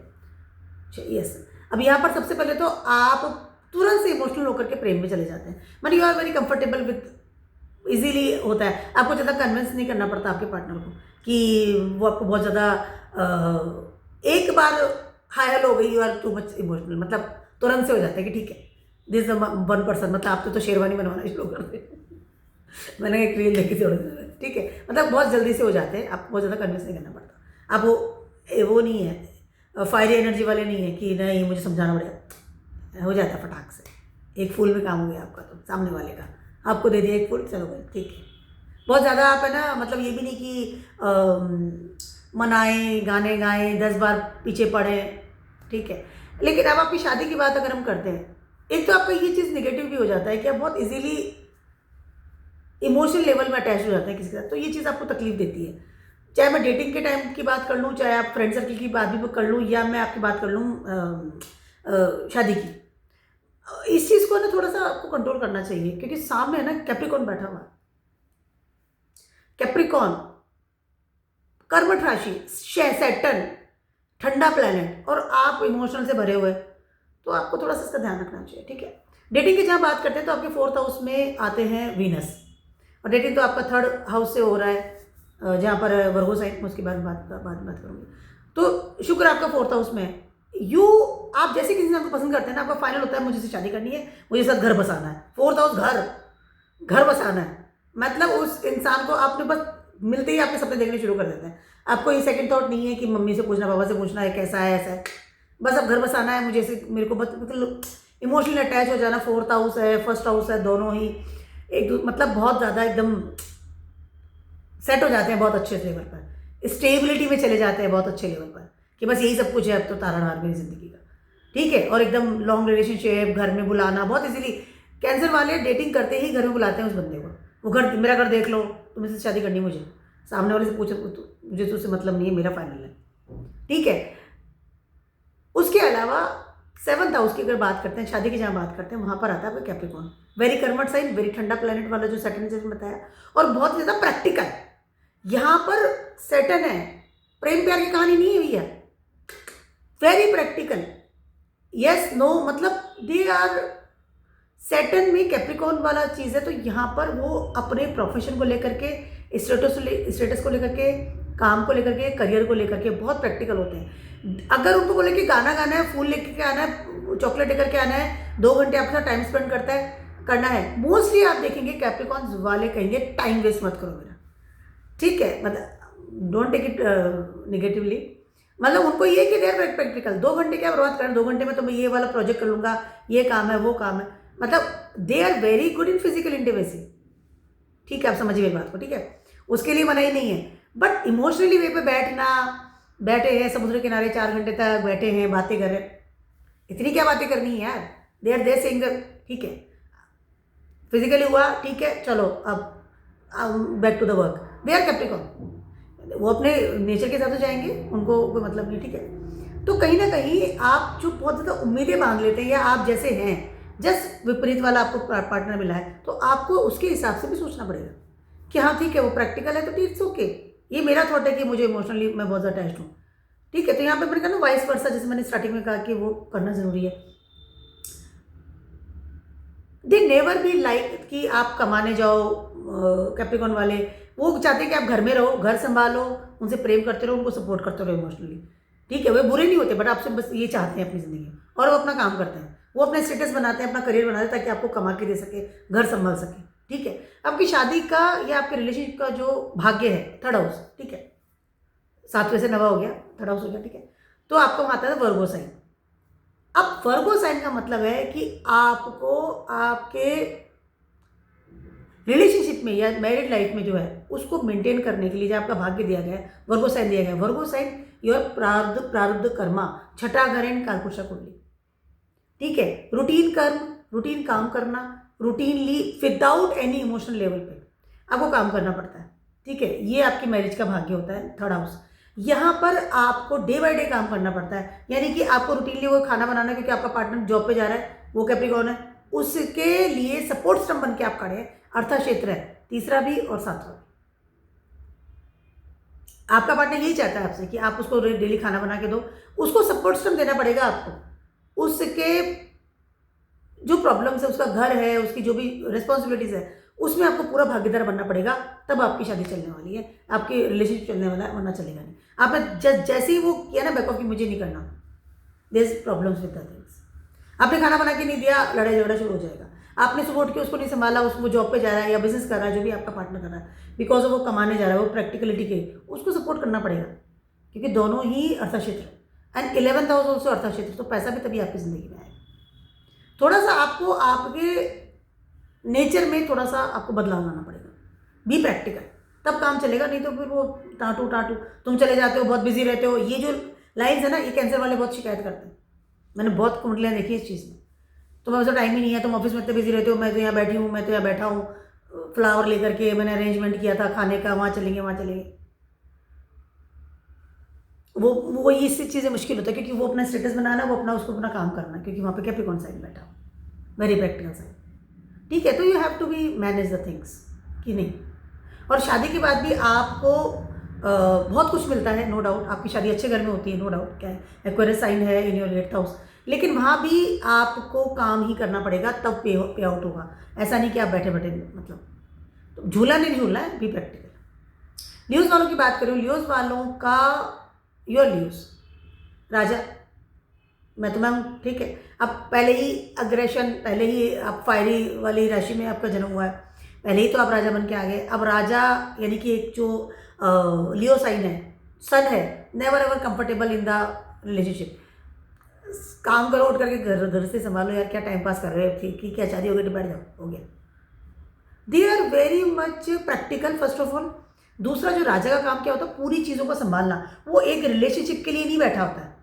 यस, अब यहाँ पर सबसे पहले तो आप तुरंत से इमोशनल होकर के प्रेम में चले जाते हैं, मतलब you are very comfortable with, easily होता है, आपको ज़्यादा कन्विंस नहीं करना पड़ता आपके पार्टनर को कि वो आपको बहुत ज़्यादा, एक बार हाई हेलो हो गई, you are too much emotional, मतलब तुरंत से हो जाता है कि ठीक है, दिस इज वन पर्सन, मतलब आप तो शेरवानी बनवाना शुरू कर दे। मैंने एक रील देखी थी थोड़ी देर, ठीक है, मतलब बहुत जल्दी से हो जाते हैं, आपको बहुत ज़्यादा कन्विंस नहीं करना पड़ता। आप वो नहीं है, फायरी एनर्जी वाले नहीं है कि नहीं मुझे समझाना पड़ेगा, हो जाता फटाक से, एक फूल में काम हो गया आपका, तो सामने वाले का आपको दे दिया एक फूल, चलो भाई ठीक है। बहुत ज़्यादा आप है ना, मतलब ये भी नहीं कि मनाएं, गाने गाएं, 10 बार पीछे पड़ें, ठीक है। लेकिन अब आपकी शादी की बात अगर हम करते हैं, एक तो आपका ये चीज़ नेगेटिव भी हो जाता है कि आप बहुत इजीली इमोशनल लेवल में अटैच हो जाते हैं किसी के साथ, तो ये चीज़ आपको तकलीफ देती है। चाहे मैं डेटिंग के टाइम की बात कर लूँ, चाहे आप फ्रेंड सर्कल की बात भी कर लूँ, या मैं आपकी बात कर लूँ शादी की, इस चीज़ को ना थोड़ा सा आपको कंट्रोल करना चाहिए, क्योंकि सामने है ना कैप्रिकॉन बैठा हुआ है। कैप्रिकॉन कर्मठ राशि, सैटर्न, ठंडा प्लैनेट, और आप इमोशनल से भरे हुए, तो आपको थोड़ा सा इसका ध्यान रखना चाहिए, ठीक है। डेटिंग की जहाँ बात करते हैं तो आपके 4th हाउस में आते हैं वीनस, और डेटिंग तो आपका 3rd हाउस से हो रहा है, जहाँ पर वर्गो साइन में, उसके बारे में बात करूँगी। तो शुक्र आपका 4th हाउस में है। आप जैसे किसी इंसान को पसंद करते हैं ना, आपका फाइनल होता है मुझे से शादी करनी है, मुझे साथ घर बसाना है। 4th हाउस घर बसाना है, मतलब उस इंसान को आपने बस मिलते ही आपके सपने देखने शुरू कर देते हैं। आपको ये सेकंड थॉट नहीं है कि मम्मी से पूछना, पापा से पूछना है कैसा है, ऐसा है, बस अब घर बसाना है मुझे से, मेरे को बस मतलब इमोशनली अटैच हो जाना। 4th हाउस है, 1st हाउस है, दोनों ही मतलब बहुत ज़्यादा एकदम सेट हो जाते हैं बहुत अच्छे लेवल पर, स्टेबिलिटी में चले जाते हैं बहुत अच्छे लेवल पर, कि बस यही सब कुछ है अब तो ताराहार मेरी ज़िंदगी का, ठीक है। और एकदम लॉन्ग रिलेशनशिप, घर में बुलाना बहुत इजीली। कैंसर वाले डेटिंग करते ही घर में बुलाते हैं उस बंदे को, वो घर, मेरा घर देख लो, तुम्हें से शादी करनी मुझे, सामने वाले से पूछो, मुझे तो उससे मतलब नहीं है, मेरा फाइनल है, ठीक है। उसके अलावा 7th हाउस की अगर बात करते हैं, शादी की जहाँ बात करते हैं, वहाँ पर आता है आपका कैप्रिकॉन, वेरी कर्मठ साइन, वेरी ठंडा प्लैनेट वाला जो सैटर्न जैसे बताया, और बहुत ज़्यादा प्रैक्टिकल। यहाँ पर सैटर्न है, प्रेम प्यार की कहानी नहीं है भैया, वेरी प्रैक्टिकल, यस नो, मतलब दे आर, सैटर्न में कैप्रिकॉन वाला चीज़ है, तो यहाँ पर वो अपने प्रोफेशन को लेकर के, स्टेटस को लेकर के, काम को लेकर के, करियर को लेकर के बहुत प्रैक्टिकल होते हैं। अगर उनको बोले कि गाना गाना है, फूल लेकर के आना है, चॉकलेट लेकर के आना है, 2 घंटे आपके साथ टाइम स्पेंड करना है, मोस्टली आप देखेंगे कैप्रिकॉन वाले कहेंगे टाइम वेस्ट मत करो मेरा, ठीक है, मतलब डोंट टेक इट निगेटिवली, मतलब उनको ये कि देर प्रैक्टिकल, 2 घंटे क्या बर्बाद करें, 2 घंटे में तो मैं ये वाला प्रोजेक्ट कर लूँगा, ये काम है, वो काम है, मतलब they are very good in physical intimacy, ठीक है, आप समझिए मेरी बात को, ठीक है, उसके लिए मना ही नहीं है। बट इमोशनली वे पे बैठे हैं समुद्र किनारे 4 घंटे तक बैठे हैं, बातें कर रहे हैं, इतनी क्या बातें करनी है यार, देर सिंगर, ठीक है, फिजिकली हुआ, ठीक है, चलो अब back to the work, they are Capricorn, वो अपने नेचर के हिसाब से जाएंगे, उनको कोई मतलब नहीं, ठीक है। तो कहीं ना कहीं आप जो बहुत ज़्यादा उम्मीदें मांग लेते हैं, या आप जैसे हैं, जस्ट विपरीत वाला आपको पार्टनर मिला है, तो आपको उसके हिसाब से भी सोचना पड़ेगा कि हाँ ठीक है, वो प्रैक्टिकल है तो इट्स ओके, ये मेरा थॉट है कि मुझे इमोशनली मैं बहुत ज़्यादा अटैच्ड हूँ, ठीक है। तो यहाँ पे मैंने कहा ना वाइस वर्सा, जैसे मैंने स्टार्टिंग में कहा कि वो करना ज़रूरी है। दे नेवर बी लाइक कि आप कमाने जाओ, कैप्रिकॉन वाले वो चाहते हैं कि आप घर में रहो, घर संभालो, उनसे प्रेम करते रहो, उनको सपोर्ट करते रहो इमोशनली, ठीक है। वे बुरे नहीं होते, बट आपसे बस ये चाहते हैं अपनी ज़िंदगी में, और वो अपना काम करते हैं, वो अपना स्टेटस बनाते हैं, अपना करियर बनाते हैं, ताकि आपको कमा के दे सके, घर संभाल सके, ठीक है। आपकी शादी का या आपके रिलेशनशिप का जो भाग्य है 3rd हाउस, ठीक है, 7वें से 9वां हो गया, 3rd हाउस हो गया, ठीक है। तो आपको आता है वर्गो साइन। अब वर्गो साइन का मतलब है कि आपको आपके रिलेशनशिप में या मैरिड लाइफ में जो है उसको मेंटेन करने के लिए जो आपका भाग्य दिया गया है, वर्गो साइन दिया गया है। वर्गो साइन योर प्रारब्ध कर्मा, छठा घर एंड कालपुरुषा कुंडली, ठीक है। रूटीन कर्म, रूटीन काम करना, routinely without any emotional level पे आपको काम करना पड़ता है, ठीक है। ये आपकी मैरिज का भाग्य होता है 3rd हाउस। यहाँ पर आपको डे बाय डे काम करना पड़ता है, यानी कि आपको रूटीनली वो खाना बनाना है, क्योंकि आपका पार्टनर जॉब पे जा रहा है, वो कैप्रिकॉन है, उसके लिए सपोर्ट सिस्टम बन के आप खड़े हैं। अर्था क्षेत्र है 3रा भी और 7वां भी। आपका पार्टनर यही चाहता है आपसे कि आप उसको डेली खाना बना के दो, उसको सपोर्ट सिस्टम देना पड़ेगा आपको, उसके जो प्रॉब्लम्स है, उसका घर है, उसकी जो भी रिस्पॉन्सिबिलिटीज़ है, उसमें आपको पूरा भागीदार बनना पड़ेगा, तब आपकी शादी चलने वाली है, आपकी रिलेशनशिप चलने वाला है, वरना चलेगा नहीं। आपने जैसे ही वो किया ना बैक ऑफ कि मुझे नहीं करना, there is problems with the things. आपने खाना बना के नहीं दिया, लड़ाई झगड़ा शुरू हो जाएगा। आपने सुबह उठ के उसको नहीं संभाला, उसको जॉब पे जा रहा है या बिजनेस कर रहा है, जो भी आपका पार्टनर कर रहा है, बिकॉज वो कमाने जा रहा है, वो प्रैक्टिकलिटी के, उसको सपोर्ट करना पड़ेगा, क्योंकि दोनों ही अर्थक्षेत्र एंड 11th हाउस ऑल्सो अर्थक्षेत्र, तो पैसा भी तभी आपकी ज़िंदगी में आएगा। थोड़ा सा आपको आपके नेचर में थोड़ा सा आपको बदलाव लाना पड़ेगा, बी प्रैक्टिकल, तब काम चलेगा, नहीं तो फिर वो टाटू तुम चले जाते हो, बहुत बिजी रहते हो। ये जो लाइन्स है ना, ये कैंसर वाले बहुत शिकायत करते हैं, मैंने बहुत कुंडलियाँ देखी इस चीज़ में। तुम्हें वैसा टाइम ही नहीं है, तुम ऑफिस में इतने बिजी रहते हो, मैं तो यहाँ बैठी हूँ, मैं तो यहाँ बैठा हूँ, फ्लावर लेकर के मैंने अरेंजमेंट किया था खाने का, वहाँ चलेंगे वहाँ चलेंगे, वो ये चीज़ें मुश्किल होता है क्योंकि वो अपना स्टेटस बनाना, वो अपना उसको अपना काम करना, क्योंकि वहाँ पे कैप्रिकॉर्न साइन बैठा हो, वेरी प्रैक्टिकल साइन। ठीक है, तो you have to be manage the things कि नहीं। और शादी के बाद भी आपको बहुत कुछ मिलता है, नो डाउट। आपकी शादी अच्छे घर में होती है, नो डाउट। क्या है, एक्वेरियस साइन है इन योर 8th हाउस, लेकिन वहाँ भी आपको काम ही करना पड़ेगा, तब पे आउट होगा। ऐसा नहीं कि आप बैठे बैठे मतलब तो झूला नहीं झूलना है, बी प्रैक्टिकल। ल्यूज वालों की बात करूँ, ल्यूज वालों का योर ल्यूज राजा, मैं तो मैम ठीक है। अब पहले ही अग्रेशन, पहले ही आप फायरी वाली राशि में आपका जन्म हुआ है, पहले ही तो आप राजा बन के आ गए। अब राजा यानी कि एक जो लियो साइन है, सन है, never ever comfortable in the relationship. काम करो, उठ करके घर से संभालो यार, क्या टाइम पास कर रहे हो कि क्या शादी हो गई तो बैठ जाओ, हो गया। They are very much practical first of all. दूसरा, जो राजा का काम क्या होता है, पूरी चीज़ों को संभालना। वो एक रिलेशनशिप के लिए नहीं बैठा होता है,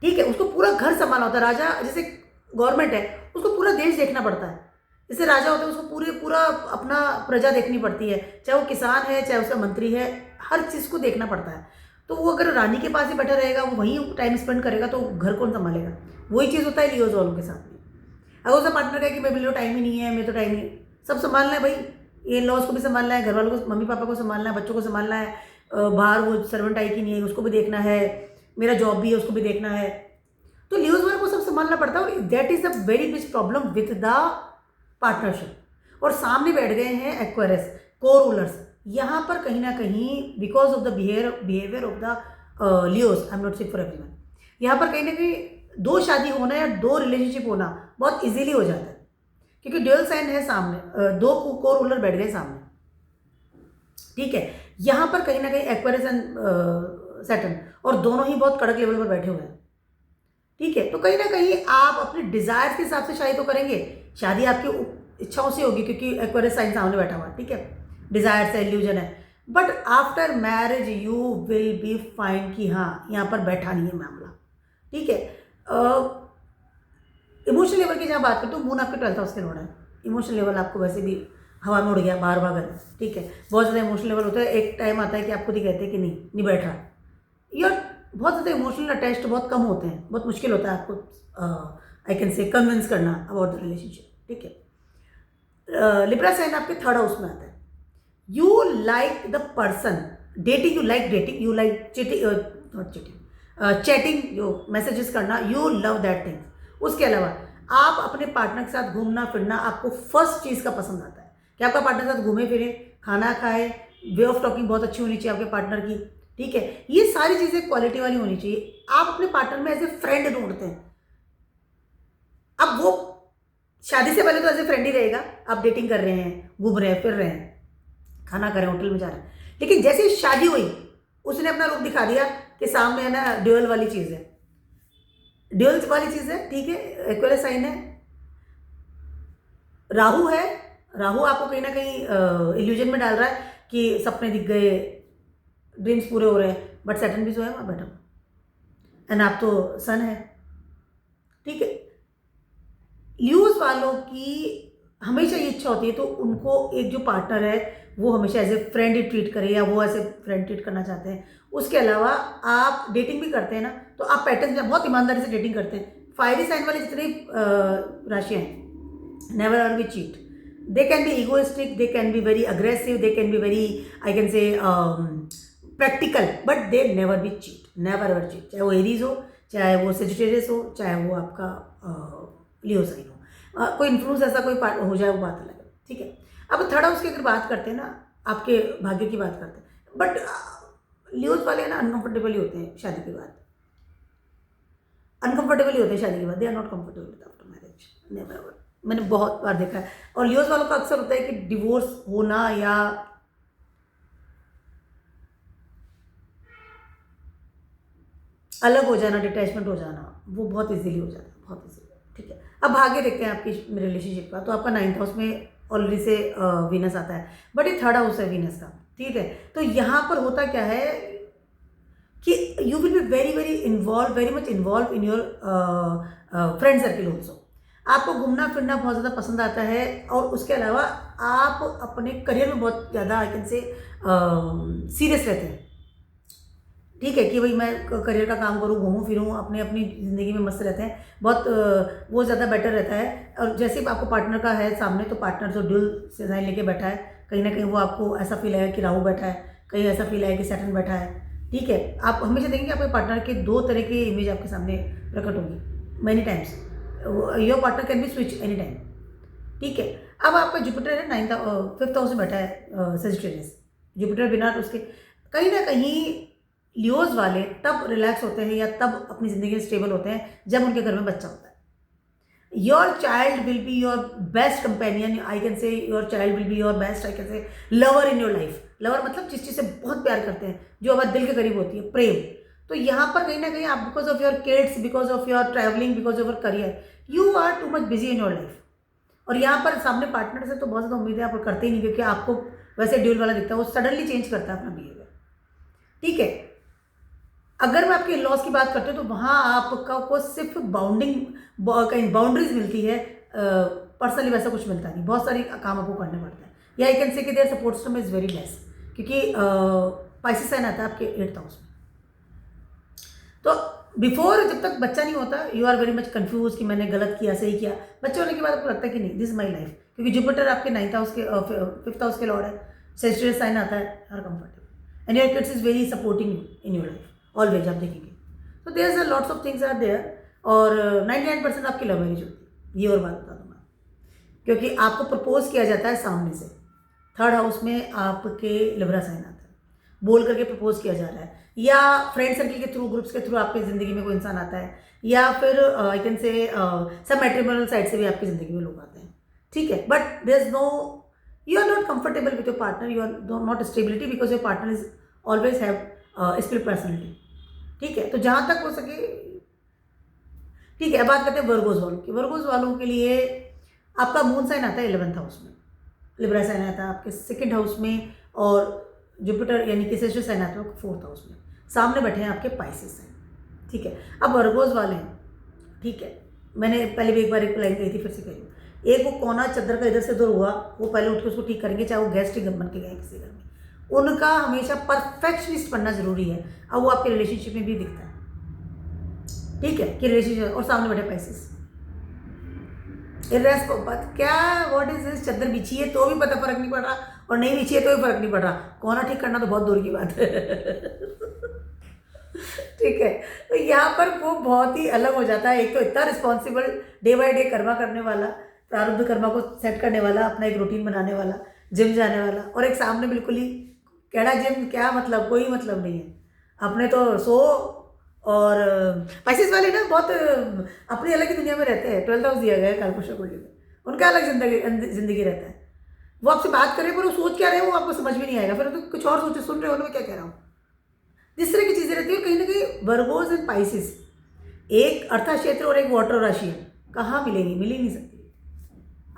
ठीक है, उसको पूरा घर संभालना होता है। राजा जैसे गवर्नमेंट है, उसको पूरा देश देखना पड़ता है। जैसे राजा होता है, उसको पूरा अपना प्रजा देखनी पड़ती है, चाहे वो किसान है, चाहे उसका मंत्री है, हर चीज़ को देखना पड़ता है। तो वो अगर रानी के पास ही बैठा रहेगा, वो वहीं टाइम स्पेंड करेगा, तो घर कौन संभालेगा? वही चीज़ होता है लियोज वालों के साथ में। अगर उसका पार्टनर कहे कि मैं बिल्कुल टाइम ही नहीं है, मैं तो टाइम नहीं, सब संभालना है भाई, ये लॉज को भी संभालना है, घर वालों को, मम्मी पापा को संभालना है, बच्चों को संभालना है, बाहर वो सर्वेंट आई कि नहीं है उसको भी देखना है, मेरा जॉब भी है उसको भी देखना है। तो ल्यूज वालों को सब संभालना पड़ता है, और that is a very big problem with the partnership. और सामने बैठ गए हैं एक्वेरियस को रूलर्स, यहाँ पर कहीं ना कहीं because of the behaviour of the Leos, I am not saying for everyone, यहाँ पर कहीं ना कहीं दो शादी होना या दो रिलेशनशिप होना बहुत इजीली हो जाता है, क्योंकि ड्यूअल साइन है सामने, दो को रूलर बैठ गए सामने। ठीक है, यहाँ पर कहीं ना कहीं एक्वेरियस एंड सैटर्न, और दोनों ही बहुत कड़क लेवल पर बैठे हुए हैं। ठीक है, तो कहीं ना कहीं आप अपने डिजायर के हिसाब से शादी तो करेंगे, शादी आपकी इच्छाओं से होगी, क्योंकि एक्वेरियस साइन सामने बैठा हुआ है। ठीक है, डिजायर से इल्यूजन है, but after marriage you will be fine कि हाँ यहाँ पर बैठा नहीं है मामला। ठीक है, इमोशनल लेवल की जहाँ बात करते हो, मून आपके 12th हाउस के लॉर्ड है। इमोशनल लेवल आपको वैसे भी हवा में उड़ गया, बाहर भागल। ठीक है, बहुत ज़्यादा इमोशनल लेवल होता है, एक टाइम आता है कि आप खुद ही कहते हैं कि नहीं बैठ रहा, यार बहुत ज़्यादा इमोशनल अटैच्ड बहुत कम होते हैं, बहुत मुश्किल होता है आपको आई कैन से कन्विंस करना अबाउट द रिलेशनशिप। ठीक है, लिब्रा साइन आपके 3rd हाउस में आता है। You like the person, dating, you like dating, you like cheating, not cheating, chatting, जो मैसेजेस करना, यू लव दैट थिंग। उसके अलावा आप अपने पार्टनर के साथ घूमना फिरना आपको फर्स्ट चीज़ का पसंद आता है, कि आपका पार्टनर के साथ घूमे फिरे, खाना खाए, वे ऑफ टॉकिंग बहुत अच्छी होनी चाहिए आपके पार्टनर की। ठीक है, ये सारी चीज़ें क्वालिटी वाली होनी चाहिए। आप अपने पार्टनर में एज ए फ्रेंड ढूंढते हैं। अब वो शादी से पहले तो एज ए फ्रेंड ही रहेगा, आप डेटिंग कर रहे हैं, घूम रहे हैं, फिर रहे हैं, खाना कर रहे हैं, होटल में जा रहे हैं, लेकिन जैसे ही शादी हुई उसने अपना रूप दिखा दिया कि सामने है ना ड्यूअल वाली चीज़ है, ड्यूअल वाली चीज़ है। ठीक है, एक्वेरियस साइन है, राहु है, राहु आपको कहीं ना कहीं इल्यूजन में डाल रहा है कि सपने दिख गए, ड्रीम्स पूरे हो रहे हैं, बट सैटर्न भी जो है वहाँ बैठा, एंड आप तो सन है। ठीक है, ल्यूज वालों की हमेशा ये इच्छा होती है, तो उनको एक जो पार्टनर है वो हमेशा एज ए फ्रेंड ही ट्रीट करे, या वो ऐसे फ्रेंड ट्रीट करना चाहते हैं। उसके अलावा आप डेटिंग भी करते हैं ना, तो आप पैटर्न में बहुत ईमानदारी से डेटिंग करते हैं। फायरी साइन वाले जितने राशियाँ हैं, never are we cheat, they can be egoistic, they can be very aggressive, they can be very I can say practical, but they never be cheat, never ever cheat. चाहे वो Aries हो, चाहे वो Sagittarius हो, चाहे वो आपका लियो sign हो, कोई इन्फ्लुएंस ऐसा कोई हो जाए, वो बात अलग है। ठीक है, अब 3rd हाउस की अगर बात करते हैं ना, आपके भाग्य की बात करते हैं, बट लियोज वाले ना अनकंफर्टेबल ही होते हैं शादी के बाद, अनकंफर्टेबल ही होते हैं शादी के बाद, they are not comfortable after marriage, never ever. मैंने बहुत बार देखा है, और लियोज वालों का अक्सर होता है कि डिवोर्स होना या अलग हो जाना, डिटैचमेंट हो जाना, वो बहुत इजीली हो जाता है, बहुत इजीली। ठीक है, अब आगे देखते हैं आपकी रिलेशनशिप का। तो आपका 9th हाउस में ऑलरेडी से वीनस आता है, बट ये 3rd हाउस है वीनस का। ठीक है, तो यहाँ पर होता क्या है कि you will be very very involve, very much involve in your friend circle also. आपको घूमना फिरना बहुत ज़्यादा पसंद आता है, और उसके अलावा आप अपने करियर में बहुत ज़्यादा आई कैन से सीरियस रहते हैं। ठीक है कि भाई मैं करियर का काम करूँ, घूमूँ फिरूँ, अपने अपनी ज़िंदगी में मस्त रहते हैं, बहुत वो ज़्यादा बेटर रहता है। और जैसे आपको पार्टनर का है सामने, तो पार्टनर जो ड्यूल साइन लेके बैठा है, कहीं ना कहीं वो आपको ऐसा फील आएगा कि राहु बैठा है, कहीं ऐसा फील आएगा कि सैटर्न बैठा है। ठीक है, आप हमेशा देखेंगे आपके पार्टनर के दो तरह की इमेज आपके सामने प्रकट होगी many times. Your partner can be switch any time. ठीक है, अब आपका जुपिटर है 5th हाउस में बैठा है सजिटेरियस। जुपिटर बिना तो उसके कहीं ना कहीं लियोज वाले तब रिलैक्स होते हैं या तब अपनी ज़िंदगी में स्टेबल होते हैं जब उनके घर में बच्चा होता है। Your child will be your best companion, I can से your child will be your best I can से lover in your life. Lover मतलब जिस चीज़ से बहुत प्यार करते हैं, जो हमारे दिल के करीब होती है, प्रेम। तो यहाँ पर कहीं ना कहीं आप because of your kids, because of your travelling, because of your career, you are too much busy in your life. और यहाँ पर सामने पार्टनर से तो बहुत ज़्यादा उम्मीदें आप करते ही नहीं, क्योंकि आपको वैसे ड्यूल वाला दिखता है, वो सडनली चेंज करता है अपना बिहेवियर। ठीक है, अगर मैं आपके लॉस की बात करती हूँ तो वहाँ आपका को सिर्फ बाउंड्रीज मिलती है, पर्सनली वैसा कुछ मिलता नहीं, बहुत सारी काम आपको करने पड़ते हैं। या आई कैन से कि their support system is very less, क्योंकि स्पाइसिस साइन आता है आपके 8th हाउस में। तो बिफोर, जब तक बच्चा नहीं होता, you are very much confuse कि मैंने गलत किया, सही किया। बच्चे होने के बाद आपको लगता है कि नहीं, दिस इज माई लाइफ, क्योंकि जुपिटर आपके 9th हाउस के 5th हाउस के लॉर्ड है, सेजिटेरियस साइन आता है, are comfortable and your kids is very supporting in your life always, आप देखेंगे। तो there are lots of things are there. और 99% आपकी लव मैरिज होती है, ये और बात बता दूँ मैं, क्योंकि आपको प्रपोज किया जाता है सामने से। 3rd हाउस में आपके लिब्रा साइन आता है, बोल करके प्रपोज किया जा रहा है, या फ्रेंड सर्कल के थ्रू, ग्रुप्स के थ्रू आपकी ज़िंदगी में कोई इंसान आता है, या फिर आई कैन से सब मैट्रिमोनियल साइड से भी आपकी ज़िंदगी में लोग आते हैं। ठीक है, but there is no, you are not comfortable with your partner, you are not stability, because your partner is always have spirit personality. ठीक है, तो जहाँ तक हो सके, ठीक है। अब बात करते हैं वर्गोज वालों की। वर्गोज वालों के लिए आपका मून साइन आता है 11th हाउस में, लिब्रा साइन आता है आपके 2nd हाउस में, और जुपिटर यानी कि सेजिटेरियस साइन आता है 4th हाउस में। सामने बैठे हैं आपके पाइसेस साइन। ठीक है, अब वर्गोज वाले हैं, ठीक है, मैंने पहले भी एक बार एक लाइन कही थी, फिर से कही। एक वो कोना चद्दर का इधर से उधर हुआ, वो पहले उठ के उसको ठीक करेंगे, चाहे वो गेस्ट ही बन के गए किसी घर में। उनका हमेशा परफेक्शनिस्ट बनना जरूरी है। अब वो आपके रिलेशनशिप में भी दिखता है। ठीक है, कि रिलेशनशिप और सामने बैठे पाइसेस, क्या व्हाट इज दिस, चद्दर बिछी है तो भी पता फर्क नहीं पड़ रहा, और नहीं बिछी है तो भी फर्क नहीं पड़ रहा। कोना ठीक करना तो बहुत दूर की बात है। ठीक है, तो यहाँ पर वो बहुत ही अलग हो जाता है। एक तो इतना responsible, day by day Karma करने वाला, प्रारब्ध कर्मा को सेट करने वाला, अपना एक रूटीन बनाने वाला, जिम जाने वाला, और एक सामने बिल्कुल ही कैड़ा जिम, क्या मतलब, कोई मतलब नहीं है। अपने तो सो, और पाइसेस वाले ना बहुत अपनी अलग ही दुनिया में रहते हैं। 12th हाउस दिया गया है कालपुरुष कुंडली में, उनका अलग जिंदगी रहता है। वो आपसे बात कर रहे हैं पर वो सोच क्या रहे हैं वो आपको समझ में नहीं आएगा, फिर तो कुछ और सोचे, सुन रहे हो ना मैं क्या कह रहा हूँ। जिस तरह की चीज़ें रहती है, कहीं ना कहीं वर्गोज एंड पाइसेस, एक अर्था क्षेत्र और एक वाटर राशि है, कहाँ मिलेंगी, मिल ही नहीं सकती।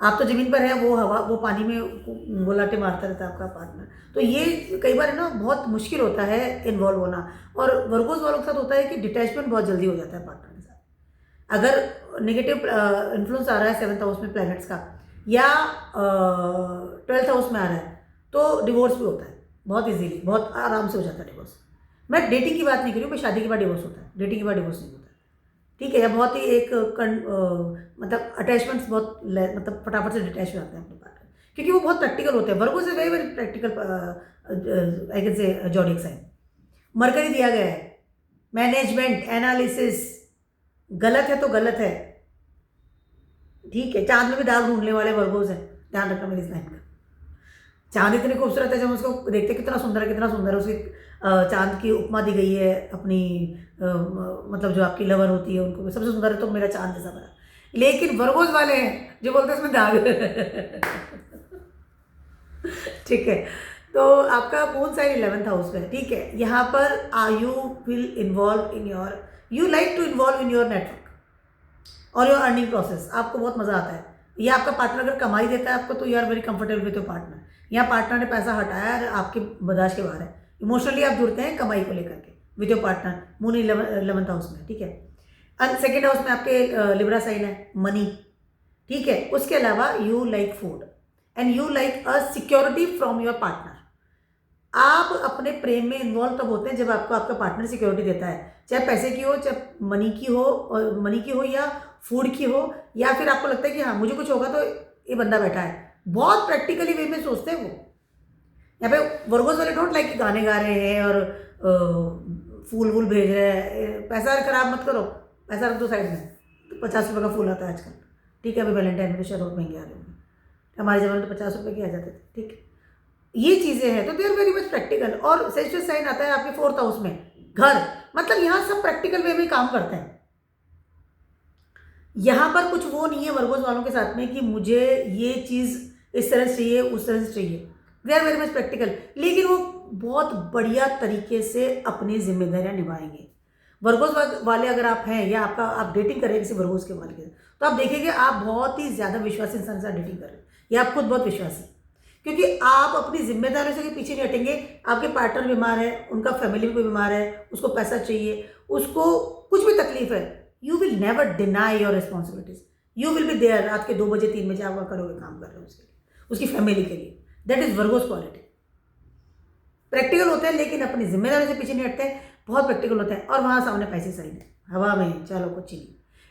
आप तो ज़मीन पर है, वो हवा, वो पानी में गोलाटे मारता रहता है आपका पार्टनर। तो ये कई बार है ना, बहुत मुश्किल होता है इन्वॉल्व होना। और वर्गोज वालों के साथ होता है कि डिटैचमेंट बहुत जल्दी हो जाता है पार्टनर के साथ। अगर नेगेटिव इन्फ्लुएंस आ रहा है 7th हाउस में प्लैनेट्स का, या 12th हाउस में आ रहा है, तो डिवोर्स भी होता है बहुत इजीली, बहुत आराम से हो जाता है डिवोर्स। मैं डेटिंग की बात नहीं कर रही हूँ, मैं शादी के बाद डिवोर्स होता है, डेटिंग के बाद डिवोर्स नहीं होता है। ठीक है, या बहुत ही एक मतलब अटैचमेंट्स बहुत मतलब फटाफट से डिटैच हो जाते हैं अपने पार्टनर, क्योंकि वो बहुत प्रैक्टिकल होते हैं। वर्गो से very very practical I can say zodiac sign. Mercury दिया गया है, मैनेजमेंट, एनालिसिस, गलत है तो गलत है। ठीक है, चांद में भी दाग ढूंढने वाले वर्गोज हैं, ध्यान रखना मेरी इस लाइन का। चांद इतनी खूबसूरत है, जब उसको देखते कितना सुंदर है, कितना सुंदर है। उसकी चांद की उपमा दी gई है अपनी मतलब जो आपकी लवर होती है उनको, सबसे सुंदर है तो मेरा चांद जैसा बना। लेकिन वर्गोज वाले हैं जो बोलते हैं इसमें दाग। ठीक है, तो आपका मून साइन 11th हाउस में। ठीक है, यहाँ पर you will involve in your, you like to involve in your network और योर अर्निंग प्रोसेस। आपको बहुत मज़ा आता है। या आपका पार्टनर अगर कमाई देता है आपको, तो you are very comfortable with your partner. यहाँ पार्टनर ने पैसा हटाया और आपके बर्दाश्त के बाहर है, इमोशनली आप जुड़ते हैं कमाई को लेकर के with your partner. Moon 11th house में। ठीक है, 2nd हाउस में आपके लिब्रा साइन है, मनी। ठीक है, उसके अलावा you like food, and you like a security from your partner. आप अपने प्रेम में इन्वॉल्व तब होते हैं जब आपको आपका पार्टनर सिक्योरिटी देता है, चाहे पैसे की हो, चाहे मनी की हो, और मनी की हो या फूड की हो, या फिर आपको लगता है कि हाँ मुझे कुछ होगा तो ये बंदा बैठा है। बहुत प्रैक्टिकली वे में सोचते हैं वो। यहाँ पे वर्गोस वाले डोंट लाइक कि गाने गा रहे हैं और फूल वूल भेज रहे हैं। पैसा खराब मत करो, पैसा रख दो साइड में। तो 50 रुपये का फूल आता है आजकल, ठीक है। अभी वैलेंटाइन में तो शायद और महंगे आ रहे होंगे, हमारे ज़माने में तो 50 रुपये के आ जाते थे, ठीक है। ये चीज़ें हैं तो they are very much practical. और सेंचुरी साइन आता है आपके 4th हाउस में, घर, मतलब यहाँ सब प्रैक्टिकल वे में काम करते हैं। यहाँ पर कुछ वो नहीं है वर्गोस वालों के साथ में कि मुझे ये चीज़ इस तरह से चाहिए, उस तरह से चाहिए। They are very much practical, लेकिन वो बहुत बढ़िया तरीके से अपनी जिम्मेदारियाँ निभाएंगे। वर्गोस वाले अगर आप हैं या आप डेटिंग कर रहे हैं किसी वर्गोस के वाले के, तो आप देखेंगे आप बहुत ही ज़्यादा विश्वासी इंसान के साथ डेटिंग कर रहे हैं, या आप खुद बहुत विश्वासी, क्योंकि आप अपनी जिम्मेदारियों से पीछे नहीं हटेंगे। आपके पार्टनर बीमार है, उनका फैमिली में कोई बीमार है, उसको पैसा चाहिए, उसको कुछ भी तकलीफ है, you will never deny your responsibilities. You will be there. रात के 2 बजे 3 बजे आप खड़े हुए काम कर रहे हो उसके लिए, उसकी फैमिली के लिए। That is Virgo's quality. Practical होते हैं लेकिन अपनी जिम्मेदारी से पीछे नहीं हटते हैं, बहुत प्रैक्टिकल होते हैं। और वहाँ सामने पैसे साइन है, हवा में, चलो कुछ नहीं।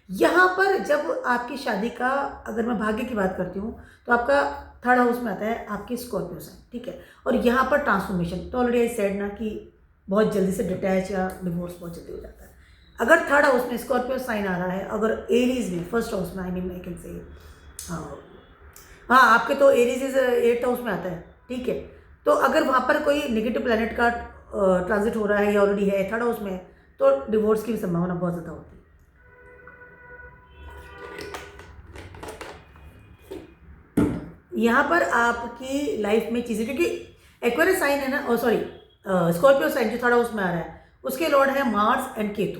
यहाँ पर जब आपकी शादी का, अगर मैं भाग्य की बात करती हूँ, तो आपका 3rd हाउस में आता है आपकी स्कॉर्पियो साइन, ठीक है। और यहाँ पर ट्रांसफॉर्मेशन, तो ऑलरेडी आई सेड ना कि बहुत जल्दी से डिटैच या डिवोर्स बहुत जल्दी हो जाता है। अगर 3rd हाउस में स्कॉर्पियो साइन आ रहा है, अगर एरीज में 1st हाउस में, आई मीन आई कैन से, हाँ आपके तो एरीज इज 8th हाउस में आता है, ठीक है। तो अगर वहाँ पर कोई नेगेटिव प्लैनेट का ट्रांजिट हो रहा है या ऑलरेडी है 3rd हाउस में, तो डिवोर्स की भी संभावना बहुत ज़्यादा होती है। यहाँ पर आपकी लाइफ में चीज़ें, क्योंकि एक्वेरियस साइन है ना, और सॉरी स्कॉर्पियो साइन जो 3rd हाउस में आ रहा है, उसके लॉर्ड है मार्स एंड केतु।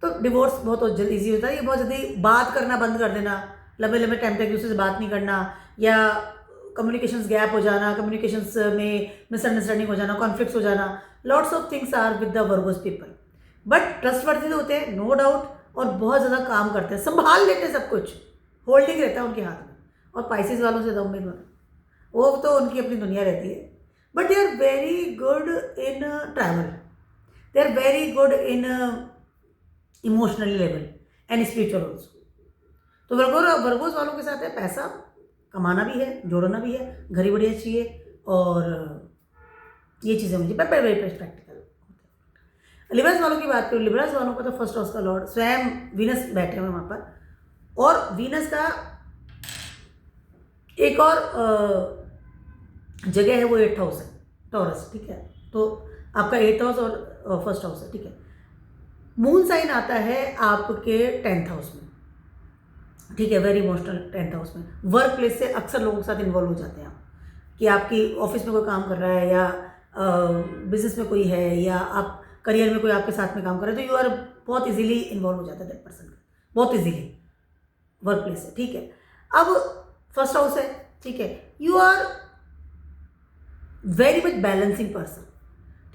तो डिवोर्स बहुत जल्दी ईजी होता है। ये बहुत जल्दी बात करना बंद कर देना, लंबे लंबे टाइम तक एक दूसरे से बात नहीं करना, या कम्युनिकेशंस गैप हो जाना, कम्युनिकेशंस में मिसअंडरस्टैंडिंग हो जाना, कॉन्फ्लिक्ट्स हो जाना। Lots of things are with the Virgos people, but trustworthy होते हैं, नो डाउट, और बहुत ज़्यादा काम करते हैं, संभाल लेते हैं सब कुछ, होल्डिंग रहता है उनके हाथ में। और पाइसेस वालों से दम में, वो तो उनकी अपनी दुनिया रहती है, but they are very good in travel, they are very good in emotionally level and spiritual also. तो वर्गोस वालों के साथ है पैसा कमाना भी है, जोड़ना भी है, घर ही बढ़िया चाहिए, और ये चीज़ें मुझे वेरी प्रैक्टिकल होते हैं। लिब्रास वालों की बात करूँ, लिब्रास वालों का तो 1st हाउस का लॉर्ड स्वयं वीनस बैठे हुए वहाँ पर, और वीनस का एक और जगह है वो 8th हाउस है, टॉरस, ठीक है। तो आपका 8th हाउस और 1st हाउस है, ठीक है। मून साइन आता है आपके 10th हाउस में, ठीक है, वेरी इमोशनल 10th हाउस में। वर्क प्लेस से अक्सर लोगों के साथ इन्वॉल्व हो जाते हैं आप, कि आपकी ऑफिस में कोई काम कर रहा है, या बिजनेस में कोई है, या आप करियर में कोई आपके साथ में काम कर रहा है, तो यू आर बहुत इजीली इन्वॉल्व हो जाता है दैट पर्सन, बहुत इजीली वर्क प्लेस से, ठीक है। अब 1st हाउस है, ठीक है, you are very much balancing person,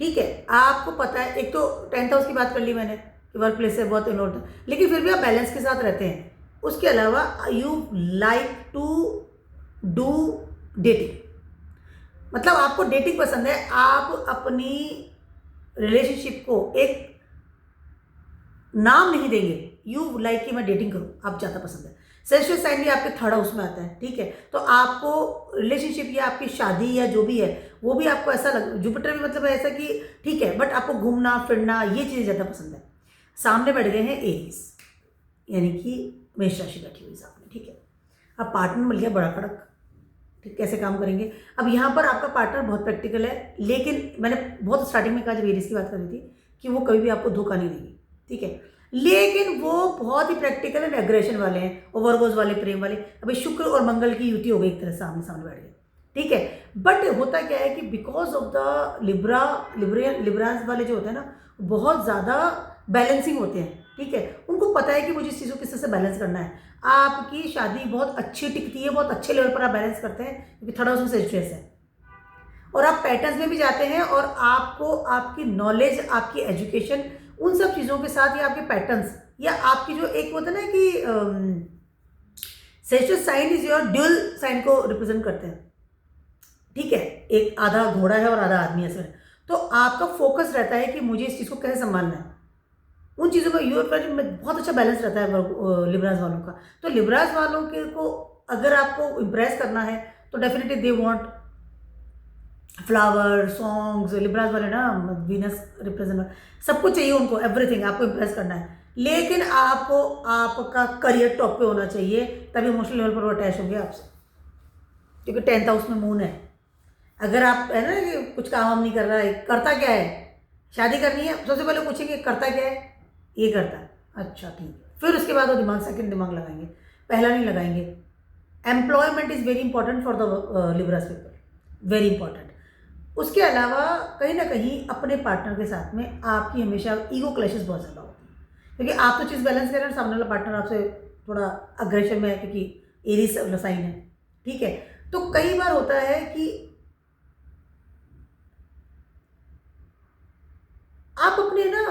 ठीक है। आपको पता है, एक तो 10th हाउस की बात कर ली मैंने कि वर्क प्लेस से बहुत इन्वॉल्व है, लेकिन फिर भी आप बैलेंस के साथ रहते हैं। उसके अलावा you like to do dating, मतलब आपको डेटिंग पसंद है, आप अपनी रिलेशनशिप को एक नाम नहीं देंगे, यू लाइक कि मैं डेटिंग करूँ, आप ज़्यादा पसंद है। सेंसुअल साइन भी आपके 3rd हाउस में आता है, ठीक है। तो आपको रिलेशनशिप या आपकी शादी या जो भी है वो भी आपको ऐसा जुपिटर भी मतलब ऐसा कि ठीक है, बट आपको घूमना फिरना ये चीज़ें ज़्यादा पसंद है। सामने बैठ गए हैं एरीज, यानी कि मेष राशि बैठी हुई सामने, ठीक है। अब पार्टनर मिल गया बड़ा कड़क, ठीक, कैसे काम करेंगे। अब यहाँ पर आपका पार्टनर बहुत प्रैक्टिकल है, लेकिन मैंने बहुत स्टार्टिंग में कहा जब एरीज की बात कर रही थी कि वो कभी भी आपको धोखा नहीं देंगे, ठीक है, लेकिन वो बहुत ही प्रैक्टिकल एंड एग्रेशन वाले हैं, और वर्गोस वाले प्रेम वाले। अभी शुक्र और मंगल की युति हो गई एक तरह से, आमने सामने बैठ गए, ठीक है। बट होता क्या है कि बिकॉज ऑफ द लिब्रास वाले जो होते हैं ना, बहुत ज़्यादा बैलेंसिंग होते हैं, ठीक है। उनको पता है कि मुझे इस चीज़ को किस तरह से बैलेंस करना है। आपकी शादी बहुत अच्छी टिकती है, बहुत अच्छे लेवल पर आप बैलेंस करते हैं, क्योंकि 3rd हाउस में सेंचुरस है, और आप पैटर्न्स में भी जाते हैं, और आपको आपकी नॉलेज, आपकी एजुकेशन, उन सब चीज़ों के साथ, या आपके पैटर्न्स, या आपकी जो एक होता है ना कि Sagittarius sign is your dual sign को रिप्रेजेंट करते हैं, ठीक है, एक आधा घोड़ा है और आधा आदमी है सर। तो आपका फोकस रहता है कि मुझे इस चीज़ को कैसे संभालना है, उन चीज़ों में यूर में बहुत अच्छा बैलेंस रहता है लिब्रास वालों का। तो लिब्रास वालों के को अगर आपको इम्प्रेस करना है तो definitely they want flower songs. Libras वाले ना वीनस रिप्रेजेंट सब कुछ चाहिए उनको, एवरीथिंग आपको इम्प्रेस करना है, लेकिन आपको आपका करियर टॉप पे होना चाहिए, तभी इमोशनल लेवल पर वो अटैच होंगे आपसे, क्योंकि 10th हाउस में मून है। अगर आप है ना कि कुछ काम हम नहीं कर रहा है, करता क्या है, शादी करनी है, सबसे पहले पूछेंगे करता क्या है, ये करता है, अच्छा ठीक है, फिर उसके बाद वो दिमाग सेकंड दिमाग लगाएंगे, पहला नहीं लगाएंगे। Employment is very important for the Libras people, very important. उसके अलावा कहीं ना कहीं अपने पार्टनर के साथ में आपकी हमेशा ईगो क्लैशेस बहुत ज़्यादा होती हैं, क्योंकि आप तो चीज़ बैलेंस कर रहे हैं, सामने वाला पार्टनर आपसे थोड़ा अग्रेशन में है, क्योंकि एरीज साइन है, ठीक है। तो कई बार होता है कि आप अपने ना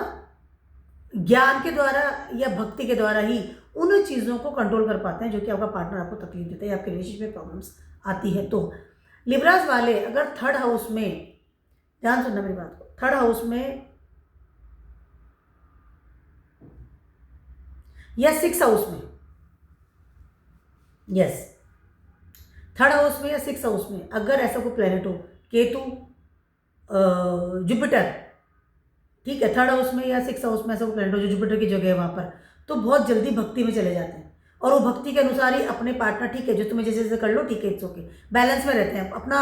ज्ञान के द्वारा या भक्ति के द्वारा ही उन चीज़ों को कंट्रोल कर पाते हैं जो कि आपका पार्टनर आपको तकलीफ देता है या आपके रिलेशनशिप में प्रॉब्लम्स आती है। तो लिब्रास वाले अगर 3rd हाउस में, ध्यान सुनना मेरी बात को, 3rd हाउस में या 6th हाउस में, यस 3rd हाउस में या 6th हाउस में अगर ऐसा कोई प्लेनेट हो, केतु जुपिटर, ठीक है, 3rd हाउस में या 6th हाउस में ऐसा कोई प्लेनेट हो जो जुपिटर की जगह है वहाँ पर, तो बहुत जल्दी भक्ति में चले जाते हैं और वो भक्ति के अनुसार ही अपने पार्टनर, ठीक है, जो तुम्हें जैसे जैसे कर लो, ठीक है, इट्स ओके, बैलेंस में रहते हैं, अपना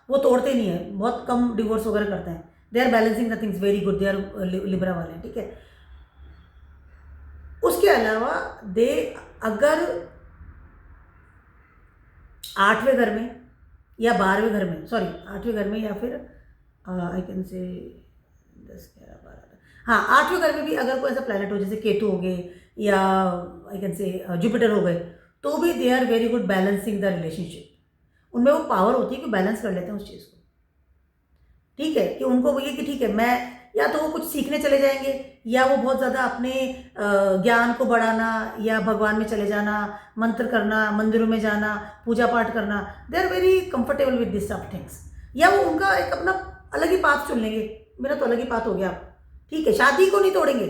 वो तोड़ते नहीं है, बहुत कम डिवोर्स वगैरह करते हैं, they are balancing the things very good, they are Libra वाले हैं, ठीक है। उसके अलावा दे अगर 8वें घर में या 12वें घर में, सॉरी 8वें घर में या फिर आई कैन से 10 11 12, हाँ 8वें घर में भी अगर कोई ऐसा प्लैनेट हो जैसे केतु हो गए या आई कैन से जुपिटर हो गए, तो भी they are very good balancing the relationship. उनमें वो पावर होती है कि बैलेंस कर लेते हैं उस चीज़ को, ठीक है, कि उनको वो ये कि ठीक है, मैं या तो वो कुछ सीखने चले जाएंगे या वो बहुत ज़्यादा अपने ज्ञान को बढ़ाना या भगवान में चले जाना, मंत्र करना, मंदिरों में जाना, पूजा पाठ करना, they are very comfortable with this सब थिंग्स, या वो उनका एक अपना अलग ही पाथ चुन लेंगे, मेरा तो अलग ही पाथ हो गया, ठीक है, शादी को नहीं तोड़ेंगे,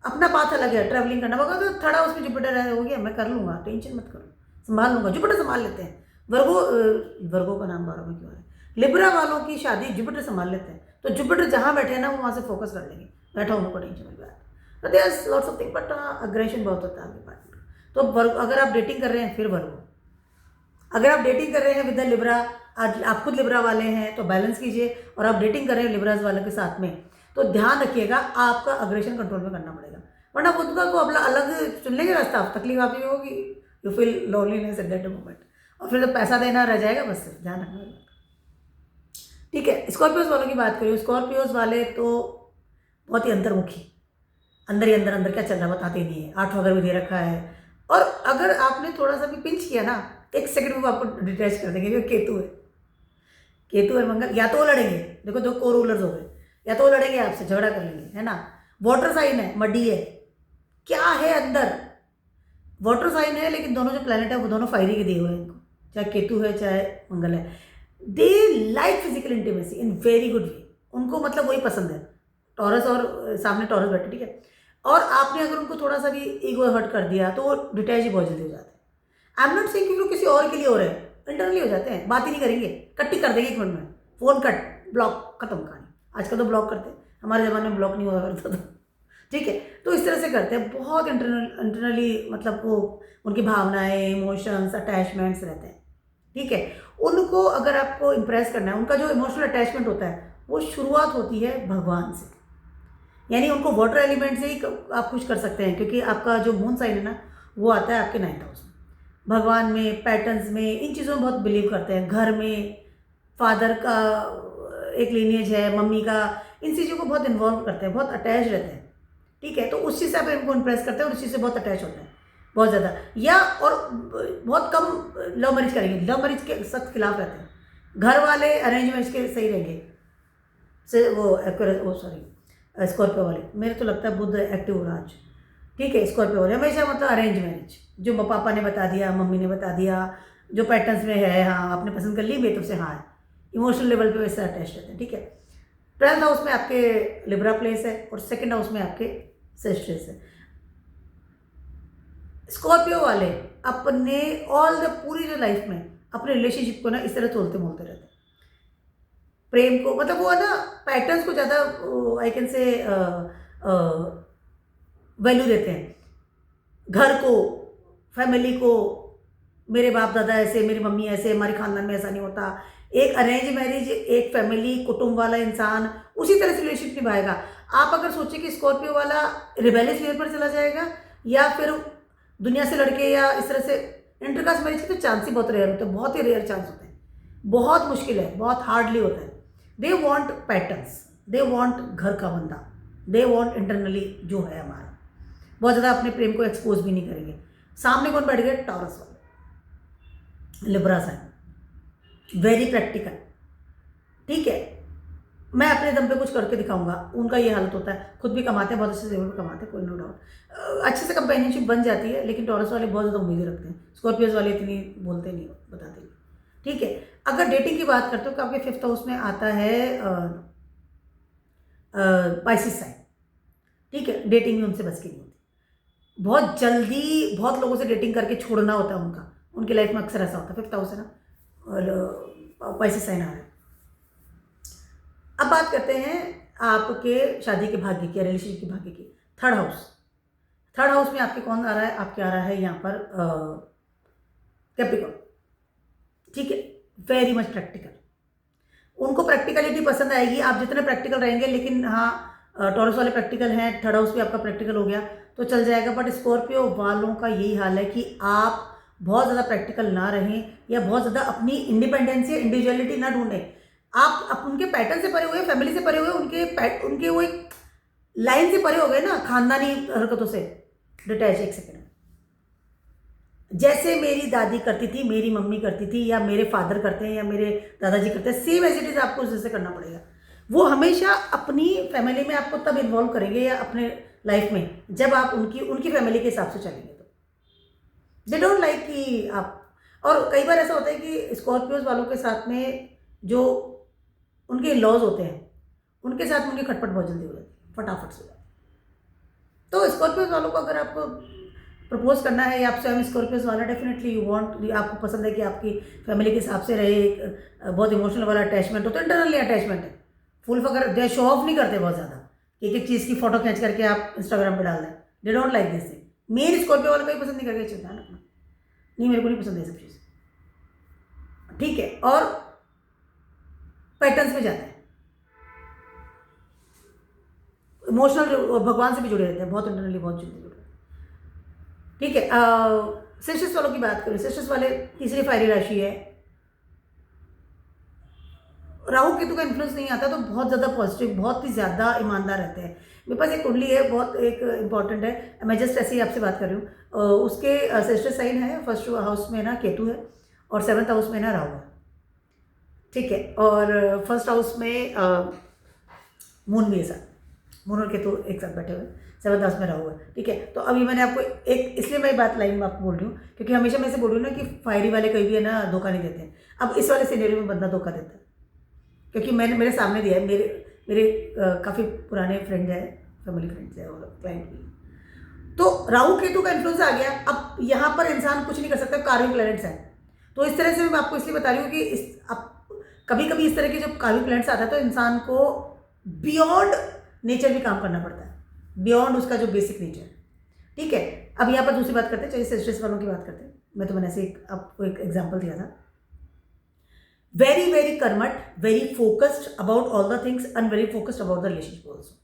अपना पाथ अलग है, ट्रैवलिंग करना होगा, तो 3rd हाउस में जुपिटर हो गया, मैं कर लूँगा, टेंशन मत करो, संभाल लूँगा, जुपिटर संभाल लेते हैं। वर्गो का नाम 12 में क्यों है, लिब्रा वालों की शादी जुपिटर संभाल लेते हैं, तो जुपिटर जहाँ बैठे हैं ना वो वहाँ से फोकस कर लेंगे, बैठा होने को टेंशन वाली बात, तो there is lots of thing, but aggression बहुत होता है आपके पार्टनर। तो अगर आप डेटिंग कर रहे हैं फिर वर्गो, अगर आप डेटिंग कर रहे हैं विद द लिब्रा, आप खुद लिब्रा वाले हैं तो बैलेंस कीजिए, और आप डेटिंग कर रहे हैं लिब्राज वाले के साथ में तो ध्यान रखिएगा आपका अग्रेशन कंट्रोल में करना पड़ेगा, वरना खुद का को अपना अलग चुन लेंगे रास्ता, तकलीफ आपकी होगी, you feel loneliness at that moment, और फिर तो पैसा देना रह जाएगा, बस ध्यान रखना, ठीक है। स्कॉर्पियोज वालों की बात करें, स्कॉर्पियोज वाले तो बहुत ही अंतर्मुखी, अंदर ही अंदर क्या चल रहा है बताते नहीं है, 8 वगैरह भी दे रखा है, और अगर आपने थोड़ा सा भी पिंच किया ना 1 सेकंड में वो आपको डिटैच कर देंगे, क्योंकि केतु है मंगल, या तो वो लड़ेंगे, देखो 2 को रूलर्स हो गए, या तो वो लड़ेंगे आपसे, झगड़ा कर लेंगे, है ना, वाटर साइन है, मड्डी है, क्या है अंदर, वाटर साइन है, लेकिन दोनों जो प्लैनेट है वो दोनों फायरी के दिए हुए हैं इनको, चाहे केतु है चाहे मंगल है, they like physical intimacy in very good way, उनको मतलब वही पसंद है, टॉरस और सामने टॉरस बैठे, ठीक है, और आपने अगर उनको थोड़ा सा भी ईगो हर्ट कर दिया तो वो डिटैच ही बहुत जल्दी हो जाते हैं। आई एम नॉट सेइंग कि वो किसी और के लिए हो रहे हैं, इंटरनली हो जाते हैं, बात ही नहीं करेंगे, कट्टी कर देंगे 1 मिनट में, फोन कट, ब्लॉक, खत्म कहानी। आजकल तो ब्लॉक करते हैं, हमारे ज़माने में ब्लॉक नहीं हुआ करता था, ठीक है, तो इस तरह से करते हैं, बहुत इंटरनली मतलब वो उनकी भावनाएं, इमोशंस, अटैचमेंट्स रहते हैं, ठीक है। उनको अगर आपको इम्प्रेस करना है, उनका जो इमोशनल अटैचमेंट होता है वो शुरुआत होती है भगवान से, यानी उनको वाटर एलिमेंट से ही आप खुश कर सकते हैं, क्योंकि आपका जो मून साइन है ना वो आता है आपके 9th हाउस में, भगवान में, पैटर्न्स में, इन चीज़ों में बहुत बिलीव करते हैं, घर में फादर का एक लीनिएज है, मम्मी का, इन चीज़ों को बहुत इन्वॉल्व करते हैं, बहुत अटैच रहते हैं, ठीक है, तो उस चीज़ से आप इनको इम्प्रेस करते हैं और उस चीज़ से बहुत अटैच होते हैं, बहुत ज़्यादा, या और बहुत कम लव मैरिज करेंगे, लव मैरिज के सख्त खिलाफ रहते हैं, घर वाले अरेंज मैरिज के सही रहेंगे से वो सॉरी स्कॉर्पियो वाले, मेरे तो लगता है बुध एक्टिव हो रहा आज, ठीक है। स्कॉर्पियो वाले हमेशा मतलब अरेंज मैरिज, जो पापा ने बता दिया, मम्मी ने बता दिया, जो पैटर्न्स में है, हाँ आपने पसंद कर ली, मेरी तरफ से हाँ है, इमोशनल लेवल पे वैसे अटैच रहते हैं। ठीक है। 12th हाउस में आपके लिब्रा प्लेस है और 2nd हाउस में आपके सेस्ट्रेस है। स्कॉर्पियो वाले अपने ऑल द पूरी जो लाइफ में अपने रिलेशनशिप को ना इस तरह तोलते मोलते रहते हैं, प्रेम को, मतलब वो है ना पैटर्न्स को ज़्यादा आई कैन से वैल्यू देते हैं, घर को, फैमिली को। मेरे बाप दादा ऐसे, मेरी मम्मी ऐसे, हमारे खानदान में ऐसा नहीं होता। एक अरेंज मैरिज, एक फैमिली कुटुंब वाला इंसान उसी तरह से रिलेशनशिप निभाएगा। आप अगर सोचें कि स्कॉर्पियो वाला रिबेलियस लेवल पर चला जाएगा या फिर दुनिया से लड़के या इस तरह से, इंटरकास्ट मैरिज के तो चांस ही बहुत रेयर होते हैं, बहुत ही रेयर चांस होते हैं, बहुत मुश्किल है, बहुत हार्डली होता है। They want patterns, they want घर का बंदा, दे वॉन्ट इंटरनली जो है हमारा, बहुत ज़्यादा अपने प्रेम को एक्सपोज भी नहीं करेंगे। सामने कौन बैठ गया? टॉरस वाले, लिब्रा साइन, वेरी प्रैक्टिकल। ठीक है, मैं अपने दम पे कुछ करके दिखाऊंगा, उनका ये हालत होता है, खुद भी कमाते हैं, बहुत अच्छे से भी कमाते हैं, कोई नो डाउट, अच्छे से कंपेनियनशिप बन जाती है। लेकिन टॉरस वाले बहुत ज़्यादा उम्मीदें रखते हैं, स्कॉर्पियोज वाले इतनी बोलते नहीं, बताते नहीं। ठीक है, अगर डेटिंग की बात करते हो तो आपके 5th हाउस में आता है पाइसेस साइन। ठीक है, डेटिंग में उनसे बस की नहीं होती, बहुत जल्दी बहुत लोगों से डेटिंग करके छोड़ना होता है उनका, उनकी लाइफ में अक्सर ऐसा होता है। 5th हाउस है ना, और पाइसेस साइन आ रहा है। अब बात करते हैं आपके शादी के भाग्य की, रिलेशनशिप के भाग्य की। 3rd हाउस, 3rd हाउस में आपके कौन आ रहा है? आपके आ रहा है यहाँ पर कैप्रिकॉर्न। ठीक है, वेरी मच प्रैक्टिकल, उनको प्रैक्टिकलिटी पसंद आएगी, आप जितने प्रैक्टिकल रहेंगे। लेकिन हाँ, टॉरस वाले प्रैक्टिकल हैं, 3rd हाउस भी आपका प्रैक्टिकल हो गया तो चल जाएगा। बट स्कॉर्पियो वालों का यही हाल है कि आप बहुत ज़्यादा प्रैक्टिकल ना रहें या बहुत ज़्यादा अपनी इंडिपेंडेंस या इंडिविजुअलिटी ना ढूंढें। आप उनके पैटर्न से परे हुए, फैमिली से परे हुए, उनके वो एक लाइन से परे हो गए ना, खानदानी हरकतों से डिटैच। एक सेकेंड, जैसे मेरी दादी करती थी, मेरी मम्मी करती थी, या मेरे फादर करते हैं या मेरे दादाजी करते हैं, सेम एज इट इज़ आपको उससे करना पड़ेगा। वो हमेशा अपनी फैमिली में आपको तब इन्वॉल्व करेंगे या अपने लाइफ में जब आप उनकी फैमिली के हिसाब से चलेंगे। तो दे डोंट लाइक कि आप, और कई बार ऐसा होता है कि स्कॉर्पियोज वालों के साथ में जो उनके लॉज होते हैं उनके साथ में उनकी खटपट बहुत जल्दी हो जाती है, फटाफट से हो जाती है। तो स्कॉर्पियोज वालों को अगर आपको प्रपोज करना है या आप स्वयं स्कॉर्पियोज वाला, डेफिनेटली यू वांट, आपको पसंद है कि आपकी फैमिली के हिसाब से रहे, एक बहुत इमोशनल वाला अटैचमेंट हो, तो इंटरनली अटैचमेंट है। फुल फगर दे शो ऑफ नहीं करते बहुत ज़्यादा, एक एक चीज़ की फोटो खींच करके आप इंस्टाग्राम पे डाल दें। They don't like this thing. मेरे स्कॉर्पियो वाले कोई पसंद नहीं करके, चिंता रखना, नहीं मेरे को नहीं पसंद है सब चीज़। ठीक है, और पैटर्न्स में जाते हैं, इमोशनल भगवान से भी जुड़े रहते हैं, बहुत इंटरनली बहुत जुड़े रहते हैं। ठीक है, सेस्ट्रेस वालों की बात करें, सेस्ट्रेस वाले तीसरी फायरी राशि है। राहु केतु का इन्फ्लुएंस नहीं आता तो बहुत ज़्यादा पॉजिटिव, बहुत ही ज़्यादा ईमानदार रहते हैं। मेरे पास एक कुंडली है, बहुत एक इंपॉर्टेंट है, मैं जस्ट ऐसे ही आपसे बात कर रही हूँ। उसके सेस्ट्रेस साइन है, 1st हाउस में ना केतु है और 7th हाउस में ना राहु है। ठीक है, और 1st हाउस में मून भी है, साथ मून और केतु एक साथ बैठे हुए, 7th हाउस में राहु है। ठीक है, तो अभी मैंने आपको एक, इसलिए मैं बात लाइन में आपको बोल रही हूँ क्योंकि हमेशा मैं इसे बोल रही हूँ ना कि फायरी वाले कहीं भी है ना धोखा नहीं देते हैं। अब इस वाले सिनेरियो में बंदा धोखा देता है क्योंकि मैंने मेरे सामने दिया है, मेरे काफ़ी पुराने फ्रेंड हैं, फैमिली फ्रेंड्स हैं और क्लाइंट भी। तो राहु केतु का इन्फ्लुएंस आ गया, अब यहाँ पर इंसान कुछ नहीं कर सकता, कार्मिक प्लैनेट्स हैं। तो इस तरह से मैं आपको इसलिए बता रही हूँ कि कभी कभी इस तरह के जब कार्मिक प्लैनेट्स आता है तो इंसान को बियॉन्ड नेचर भी काम करना पड़ता है, बियॉन्ड उसका जो बेसिक नेचर है। ठीक है, अब यहाँ पर दूसरी बात करते हैं, चलिए सेस्ट्रेस वालों की बात करते हैं। मैं तो मैंने ऐसे आपको एक एग्जाम्पल दिया था। वेरी वेरी कर्मठ, very focused about all the things and very focused about the relationship also,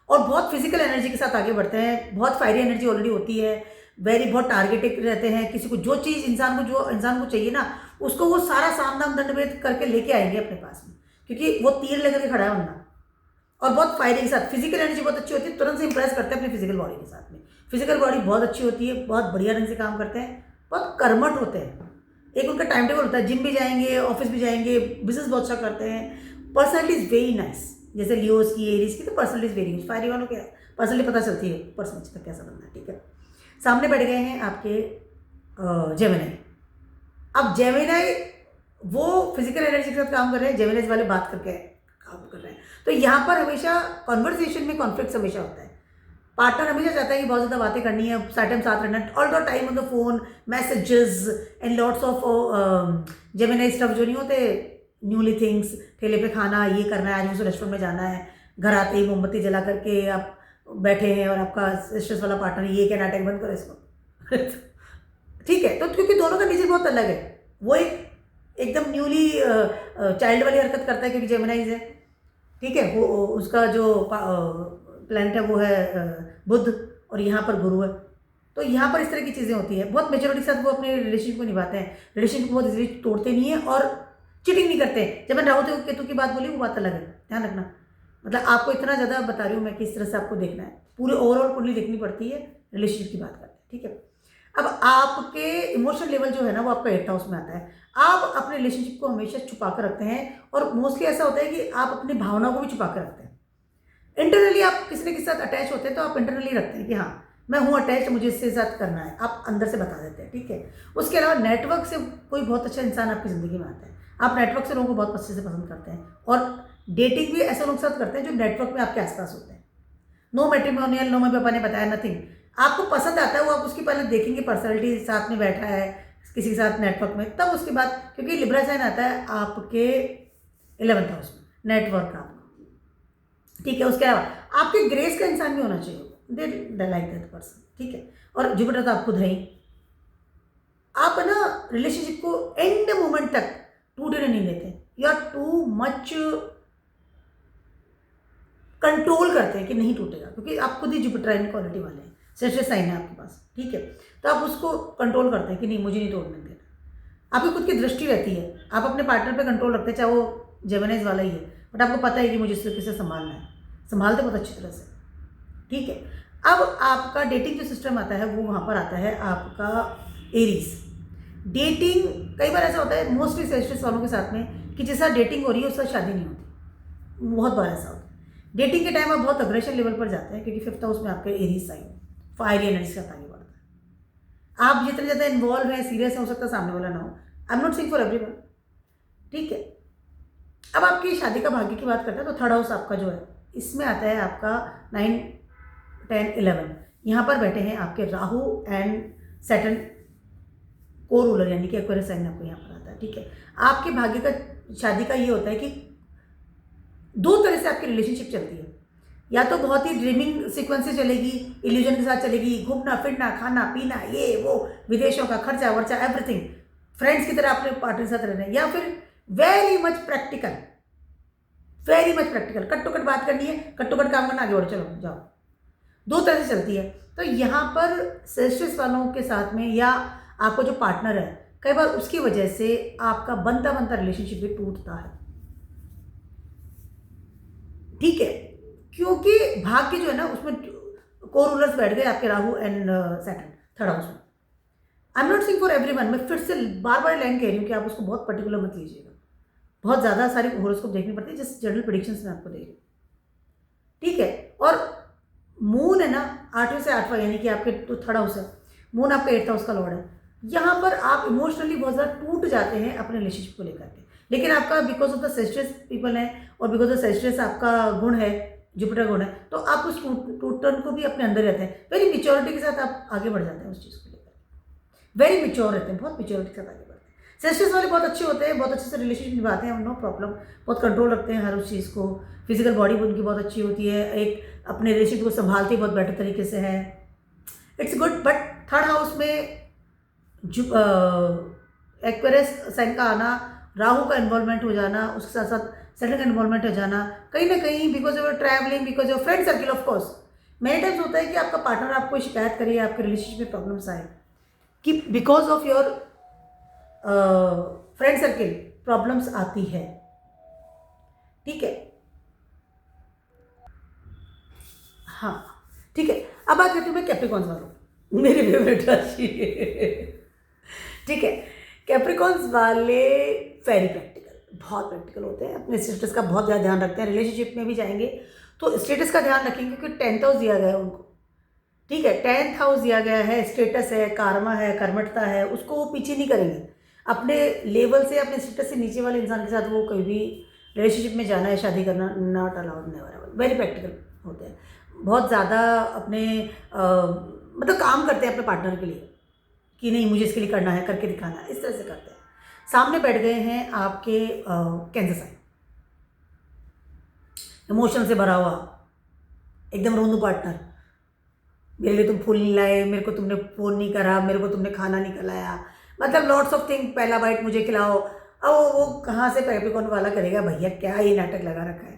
और बहुत फिजिकल एनर्जी के साथ आगे बढ़ते हैं, बहुत फायरी एनर्जी ऑलरेडी होती है, बहुत टारगेटेड रहते हैं। किसी को जो चीज़ इंसान को चाहिए ना, उसको वो सारा सामदाम दंडभेद करके लेके आएंगे अपने पास में, क्योंकि वो तीर लेकर के खड़ा है बंदा। और बहुत फायरिंग के साथ फिजिकल एनर्जी बहुत अच्छी होती है, तुरंत से इंप्रेस करते हैं अपनी फिजिकल बॉडी के साथ में। फिजिकल बॉडी बहुत अच्छी होती है, बहुत बढ़िया ढंग से काम करते हैं, बहुत कर्मठ होते हैं। एक उनका टाइम टेबल होता है, जिम भी जाएंगे, ऑफिस भी जाएंगे, बिजनेस बहुत अच्छा करते हैं। पर्सनैलिटी इज़ वेरी नाइस, जैसे लियोस की, एरीज की तो personality is very nice. Firing वालों के पर्सनली पता चलती है पर्सन तक कैसा बनना है, ठीक है। सामने बैठ गए हैं आपके जेमिनी। अब जेमिनी वो फिजिकल एनर्जी के साथ काम कर रहे हैं, जेमिनी वाले बात करके काम कर रहे हैं। तो यहाँ पर हमेशा कॉन्वर्सेशन में कॉन्फ्लिक्ट हमेशा होता है। पार्टनर हमेशा चाहता है कि बहुत ज़्यादा बातें करनी है, साथ रहना, all the time on the phone, messages and lots of Gemini stuff जो नहीं होते, न्यूली थिंग्स, ठेले पे खाना, ये करना है, आज मुझे रेस्टोरेंट में जाना है, घर आते ही मोमबत्ती जला करके आप बैठे हैं और आपका स्ट्रेस वाला पार्टनर ये क्या नाटक बंद करो इसको ठीक है। तो क्योंकि दोनों का नेचर बहुत अलग है, वो एकदम न्यूली चाइल्ड वाली हरकत करता है क्योंकि जेमिनीज है, ठीक है। वो उसका जो प्लैनेट है वो है बुध और यहाँ पर गुरु है। तो यहाँ पर इस तरह की चीज़ें होती है। बहुत मेच्योरिटी के साथ वो अपने रिलेशनशिप को निभाते हैं, रिलेशनशिप को बहुत इजीली तोड़ते नहीं है और चीटिंग नहीं करते। जब मैं राहु केतु की बात बोली वो बात अलग है, ध्यान रखना। मतलब आपको इतना ज़्यादा बता रही हूँ मैं किस तरह से आपको देखना है, पूरे ओवरऑल कुंडली देखनी पड़ती है, रिलेशनशिप की बात करते हैं, ठीक है। अब आपके इमोशनल लेवल जो है ना वो आपका 8th हाउस में आता है। आप अपने रिलेशनशिप को हमेशा छुपा कर रखते हैं और मोस्टली ऐसा होता है कि आप अपनी भावनाओं को भी छुपा कर रखते हैं। इंटरनली आप किसी न किसी साथ अटैच होते हैं तो आप इंटरनली रखते हैं कि हाँ मैं हूँ अटैच, मुझे इससे साथ करना है, आप अंदर से बता देते हैं, ठीक है। उसके अलावा नेटवर्क से कोई बहुत अच्छा इंसान आपकी ज़िंदगी में आता है, आप नेटवर्क से लोगों को बहुत अच्छे से पसंद करते हैं और डेटिंग भी ऐसे लोग साथ करते हैं जो नेटवर्क में आपके आसपास होते हैं। No matrimonial, no mummy papa ने बताया, नथिंग, आपको पसंद आता है वो, आप उसकी पहले देखेंगे पर्सनैलिटी, साथ में बैठा है किसी के साथ नेटवर्क में, तब उसके बाद, क्योंकि लिब्रा साइन आता है आपके 11th हाउस में, नेटवर्क आपका, ठीक है। उसके अलावा आपके ग्रेस का इंसान भी होना चाहिए, दे लाइक दैट पर्सन, ठीक है। और जुपिटर तो आप खुद है ही। आप ना रिलेशनशिप को एंड मोमेंट तक टूटने नहीं देते, you are too much control करते हैं कि नहीं टूटेगा, क्योंकि आप खुद ही जुपिटराइन क्वालिटी वाले हैं, सेस्ट्रस साइन है आपके पास, ठीक है। तो आप उसको कंट्रोल करते हैं कि नहीं मुझे नहीं तोड़ने देना। आपकी खुद की दृष्टि रहती है, आप अपने पार्टनर पे कंट्रोल रखते हैं, चाहे वो जेमिनीज वाला ही है, बट आपको पता है कि मुझे इस तरीके से संभालना है, संभालते बहुत अच्छी तरह से, ठीक है। अब आपका डेटिंग जो सिस्टम आता है वो वहाँ पर आता है आपका एरीज। डेटिंग कई बार ऐसा होता है मोस्टली सेस्ट्रस वालों के साथ में कि जैसा डेटिंग हो रही है उसका शादी नहीं होती, बहुत बार ऐसा होता है। डेटिंग के टाइम आप बहुत अग्रेशन लेवल पर जाते हैं क्योंकि 5th हाउस में आपका एरीज साइन फायरी एनर्जी से आगे बढ़ता है। आप जितने ज़्यादा इन्वॉल्व हैं, सीरियस हो सकता है सामने वाला ना हो, I am not saying for everyone, ठीक है। अब आपकी शादी का भाग्य की बात करते हैं तो 3rd हाउस आपका जो है इसमें आता है आपका 9, 10, 11, यहाँ पर बैठे हैं आपके राहु एंड सैटर्न को रूलर, यानी कि एक्वेरियस साइन आपको यहाँ पर आता है, ठीक है। आपके भाग्य का शादी का ये होता है कि 2 तरह से आपकी रिलेशनशिप चलती है, या तो बहुत ही ड्रीमिंग सीक्वेंस से चलेगी, इल्यूजन के साथ चलेगी, घूमना फिरना, खाना पीना, ये वो, विदेशों का खर्चा वर्चा, एवरीथिंग, फ्रेंड्स की तरह अपने पार्टनर के साथ रहना है, या फिर very much practical, cut to cut बात करनी है, कट टू कट काम करना, आगे बढ़ो, चलो जाओ। 2 तरह से चलती है। तो यहाँ पर सेस्ट्रस वालों के साथ में या आपको जो पार्टनर है, कई बार उसकी वजह से आपका बनता रिलेशनशिप भी टूटता है, ठीक है। क्योंकि भाग्य जो है ना उसमें को रूलर्स बैठ गए आपके Rahu and Saturn 3rd house में। I am not saying for everyone, मैं फिर से बार बार लाइन कह रही हूँ कि आप उसको बहुत पर्टिकुलर मत लीजिएगा, बहुत ज़्यादा सारी हॉरोस्कोप देखनी पड़ती है, जैसे जनरल प्रेडिक्शंस में आपको दे रही हूँ, ठीक है। और मून है ना 8वें से 8वां, यानी कि आपके तो 3rd हाउस है, मून आपका 8th हाउस का लॉर्ड है। यहाँ पर आप इमोशनली बहुत ज़्यादा टूट जाते हैं अपने रिलेशनशिप को लेकर के, लेकिन आपका बिकॉज ऑफ द सेस्ट्रस पीपल है और बिकॉज ऑफ सेस्ट्रस आपका गुण है, जुपिटर गुण है, तो आप उस टूटन को भी अपने अंदर रहते हैं। वेरी मेच्योरिटी के साथ आप आगे बढ़ जाते हैं उस चीज़ को लेकर, वेरी मेच्योर रहते हैं, बहुत मेच्योरिटी के साथ आगे बढ़ते हैं। सेस्ट्रस वाले बहुत अच्छे होते हैं, बहुत अच्छे से रिलेशनशिप निभाते हैं, नो प्रॉब्लम, बहुत कंट्रोल रखते हैं हर उस चीज़ को, फिजिकल बॉडी उनकी बहुत अच्छी होती है, एक अपने रिलेशनशिप को संभालते बहुत बेटर तरीके से है, it's good. But 3rd house में एक्वेरियस साइन का आना, राहु का इन्वॉल्वमेंट हो जाना, उसके साथ साथ सैटर्न का इन्वॉल्वमेंट हो जाना, कहीं ना कहीं because of travelling, because of friend circle, of course many times होता है कि आपका पार्टनर आपको शिकायत करे, आपके रिलेशनशिप में प्रॉब्लम्स आए कि because of your friend circle problems आती है, ठीक है। हाँ ठीक है, अब बात करती हूँ मैं कैप्रिकॉन्स वालों, मेरी फेवरेट राशि ठीक है। कैप्रिकॉन्स वाले वेरी प्रैक्टिकल, बहुत प्रैक्टिकल होते हैं, अपने स्टेटस का बहुत ज़्यादा ध्यान रखते हैं। रिलेशनशिप में भी जाएंगे तो स्टेटस का ध्यान रखेंगे क्योंकि 10th हाउस दिया गया है उनको, ठीक है। 10th हाउस दिया गया है, स्टेटस है, कार्मा है, कर्मठता है, उसको वो पीछे नहीं करेंगे। अपने लेवल से, अपने स्टेटस से नीचे वाले इंसान के साथ वो कभी भी रिलेशनशिप में जाना है, शादी करना not allowed, never. Very practical होते हैं, बहुत ज़्यादा अपने मतलब काम करते हैं अपने पार्टनर के लिए कि नहीं मुझे इसके लिए करना है, करके दिखाना है, इस तरह से करते हैं। सामने बैठ गए हैं आपके कैंसर साइन, इमोशन से भरा हुआ, एकदम रोनू पार्टनर, मेरे लिए तुम फूल नहीं लाए, मेरे को तुमने फ़ोन नहीं करा, मेरे को तुमने खाना नहीं खिलाया, मतलब लॉट्स ऑफ थिंग, पहला बाइट मुझे खिलाओ। अब वो कहाँ से कैप्रिकॉर्न वाला करेगा, भैया क्या ये नाटक लगा रखा है।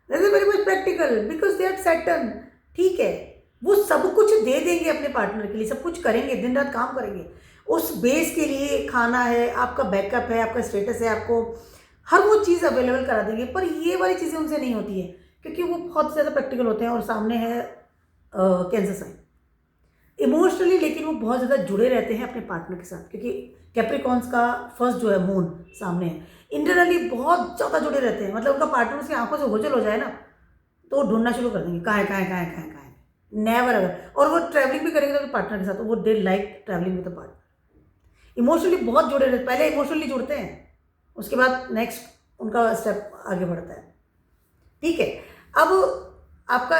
That is very much practical because they are Saturn, ठीक है। वो सब कुछ दे देंगे अपने पार्टनर के लिए, सब कुछ करेंगे, दिन रात काम करेंगे उस बेस के लिए। खाना है, आपका बैकअप है, आपका स्टेटस है, आपको हर वो चीज़ अवेलेबल करा देंगे। पर ये वाली चीज़ें उनसे नहीं होती है क्योंकि वो बहुत ज़्यादा प्रैक्टिकल होते हैं। और सामने है कैंसर साइन, इमोशनली लेकिन वो बहुत ज़्यादा जुड़े रहते हैं अपने पार्टनर के साथ क्योंकि कैप्रिकॉर्न्स का फर्स्ट जो है मून सामने है। इंटरनली बहुत ज़्यादा जुड़े रहते हैं, मतलब उनका पार्टनर उसकी आंखों से ओझल हो जाए ना तो वो ढूंढना शुरू कर देंगे, कहाँ है कहाँ है कहाँ है कहाँ है कहाँ है, नेवर अगर। और वो ट्रैवलिंग भी करेंगे तो अपने पार्टनर के साथ, तो वो they like travelling with the partner. Emotionally बहुत जुड़े रहते, पहले इमोशनली जुड़ते हैं, उसके बाद नेक्स्ट उनका स्टेप आगे बढ़ता है, ठीक है। अब आपका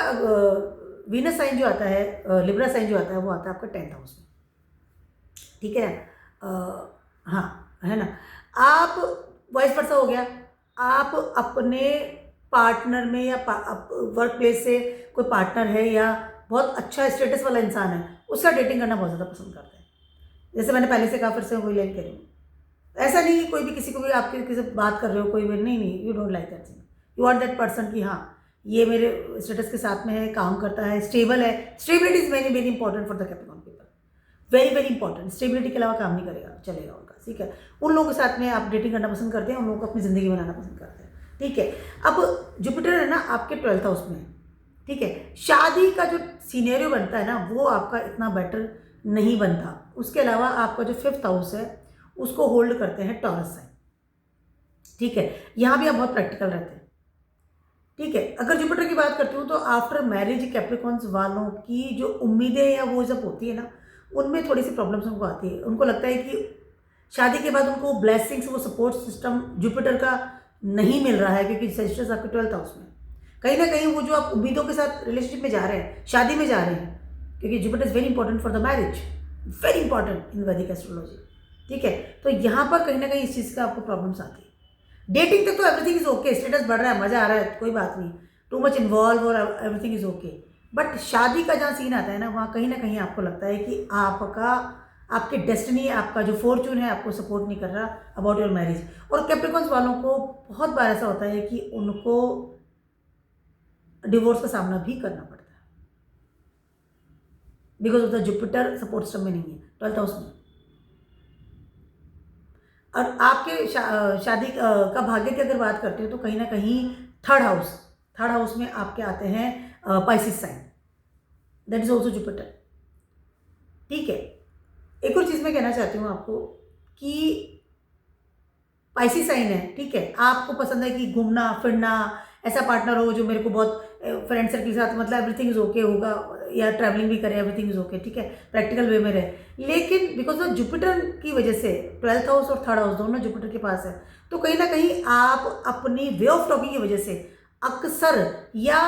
वीनस साइन जो आता है, लिब्रा साइन जो आता है, वो आता है आपका 10th हाउस में, ठीक है। हाँ, है ना। आप वाइस वर्सा हो गया, आप अपने पार्टनर में या वर्क प्लेस से कोई पार्टनर है या बहुत अच्छा स्टेटस वाला इंसान है, उसका डेटिंग करना बहुत ज़्यादा पसंद करते हैं। जैसे मैंने पहले से कहा, फिर से वही लाइन कह रही हूँ, ऐसा नहीं कि कोई भी किसी को भी आपके किसी से बात कर रहे हो, कोई भी नहीं, you don't like that thing, you are that person कि हाँ ये मेरे स्टेटस के साथ में है, काम करता है, स्टेबल है। Stability is very very important for the Capricorn people, very very important. Stability के अलावा काम नहीं करेगा, चलेगा उनका, ठीक है। उन लोगों के साथ में आप डेटिंग करना पसंद करते हैं, उन लोगों को अपनी ज़िंदगी बनाना पसंद करते हैं, ठीक है। अब जुपिटर है ना आपके 12th हाउस में है, ठीक है। शादी का जो सीनेरियो बनता है ना वो आपका इतना बेटर नहीं बनता। उसके अलावा आपका जो 5th हाउस है उसको होल्ड करते हैं टॉरस साइन, ठीक है। यहाँ भी आप बहुत प्रैक्टिकल रहते हैं, ठीक है। अगर जुपिटर की बात करती हूँ तो आफ्टर मैरिज कैप्रिकॉर्न्स वालों की जो उम्मीदें या वो जब होती है ना, उनमें थोड़ी सी प्रॉब्लम्स उनको आती है। उनको लगता है कि शादी के बाद उनको ब्लेसिंग्स, वो सपोर्ट सिस्टम जुपिटर का नहीं मिल रहा है क्योंकि सेजिटस आपके 12th हाउस में। कहीं ना कहीं वो जो आप उम्मीदों के साथ रिलेशनशिप में जा रहे हैं, शादी में जा रहे हैं, क्योंकि Jupiter is very important for the marriage, very important इन वैदिक एस्ट्रोलॉजी, ठीक है। तो यहाँ पर कहीं ना कहीं इस चीज़ का आपको प्रॉब्लम्स आती है। डेटिंग तक तो एवरीथिंग इज ओके, स्टेटस बढ़ रहा है, मज़ा आ रहा है, कोई बात नहीं, टू मच इन्वॉल्व और एवरीथिंग इज ओके। बट शादी का जहाँ सीन आता है ना, वहाँ कहीं ना कहीं आपको लगता है कि आपके डेस्टिनी, आपका जो फॉर्चून है आपको सपोर्ट नहीं कर रहा अबाउट योर मैरिज। और कैप्रिकॉर्न्स वालों को बहुत बार ऐसा होता है कि उनको डिवोर्स का सामना भी करना पड़ता है because of the Jupiter support system में नहीं है, 12th हाउस में। और आपके शादी का भाग्य की अगर बात करते हो तो कहीं ना कहीं 3rd हाउस में आपके आते हैं Pisces sign, that is also Jupiter, ठीक है। एक और चीज़ मैं कहना चाहती हूँ आपको कि पाइसिस साइन है, ठीक है। आपको पसंद है कि घूमना फिरना, ऐसा पार्टनर हो जो मेरे को बहुत फ्रेंड सर्कल के साथ, मतलब एवरीथिंग इज ओके होगा, या ट्रैवलिंग भी करे, एवरीथिंग इज ओके, ठीक है, प्रैक्टिकल वे में रहे। लेकिन बिकॉज ऑफ जुपिटर की वजह से 12th हाउस और 3rd हाउस दोनों जुपिटर के पास है, तो कहीं ना कहीं आप अपनी वे ऑफ टॉकिंग की वजह से अक्सर, या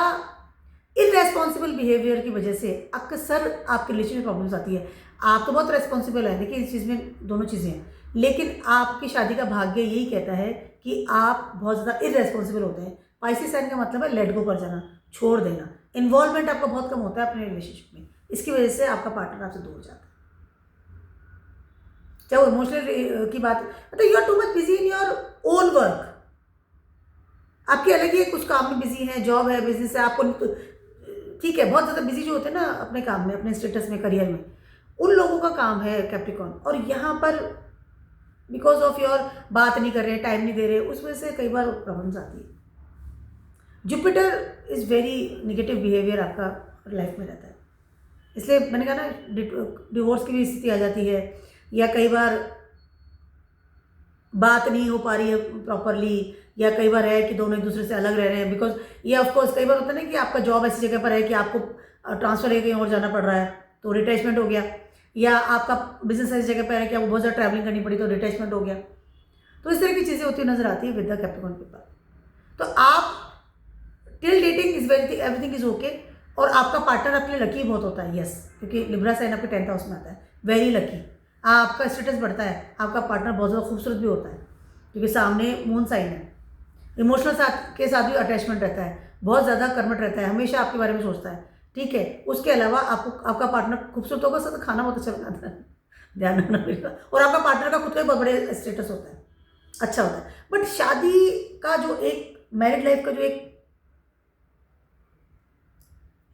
इरेस्पॉन्सिबल बिहेवियर की वजह से अक्सर आपके रिलेशन में प्रॉब्लम्स आती है। आप तो बहुत रेस्पॉन्सिबल है, देखिए इस चीज़ में दोनों चीज़ें हैं, लेकिन आपकी शादी का भाग्य यही कहता है कि आप बहुत ज़्यादा इरेस्पॉन्सिबल होते हैं। पाइसिस साइन का मतलब है लेट गो कर जाना, छोड़ देना, इन्वॉल्वमेंट आपका बहुत कम होता है अपने रिलेशनशिप में, इसकी वजह से आपका पार्टनर आपसे दूर जाता है। चाहे वो इमोशनल की बात, मतलब you are too much busy in your own work, आपकी अलग ही कुछ काम में बिजी है, जॉब है, बिजनेस है, आपको ठीक है, बहुत ज़्यादा बिजी जो होते हैं ना अपने काम में, अपने स्टेटस में, करियर में, उन लोगों का काम है कैप्रिकॉर्न। और यहाँ पर बिकॉज ऑफ योर बात नहीं कर रहे, टाइम नहीं दे रहे, उस वजह से कई बार प्रॉब्लम्स आती है। Jupiter is very negative behaviour आपका लाइफ में रहता है, इसलिए मैंने कहा ना डिवोर्स की भी स्थिति आ जाती है, या कई बार बात नहीं हो पा रही है प्रॉपरली, या कई बार है कि दोनों एक दूसरे से अलग रह रहे हैं, बिकॉज ये ऑफकोर्स कई बार होता है ना कि आपका जॉब ऐसी जगह पर है कि आपको ट्रांसफ़र है कहीं और जाना पड़ रहा है तो रिटैचमेंट हो गया, या आपका बिजनेस ऐसी जगह पर है कि आपको बहुत ज़्यादा ट्रैवलिंग करनी पड़ी तो रिटैचमेंट हो गया। तो इस तरह की चीज़ें होती हुई नजर आती है विद द कैप्रिकॉर्न पीपल। तो आप till dating is everything is okay, और आपका पार्टनर आपके लिए लकी बहुत होता है, यस, क्योंकि लिब्रा साइन आपके 10th हाउस में आता है, वेरी लकी। आपका स्टेटस बढ़ता है, आपका पार्टनर बहुत ज़्यादा खूबसूरत भी होता है क्योंकि सामने मून साइन है। इमोशनल के साथ भी अटैचमेंट रहता है, बहुत ज़्यादा कर्मठ रहता है, हमेशा आपके बारे में सोचता है, ठीक है। उसके अलावा आपको आपका पार्टनर खूबसूरत होगा, साथ खाना बहुत अच्छा बनाता है, ध्यान रखना पड़ेगा। और आपका पार्टनर का खुद का भी बहुत बड़े स्टेटस होता है, अच्छा होता है। बट शादी का जो एक मैरिड लाइफ का जो एक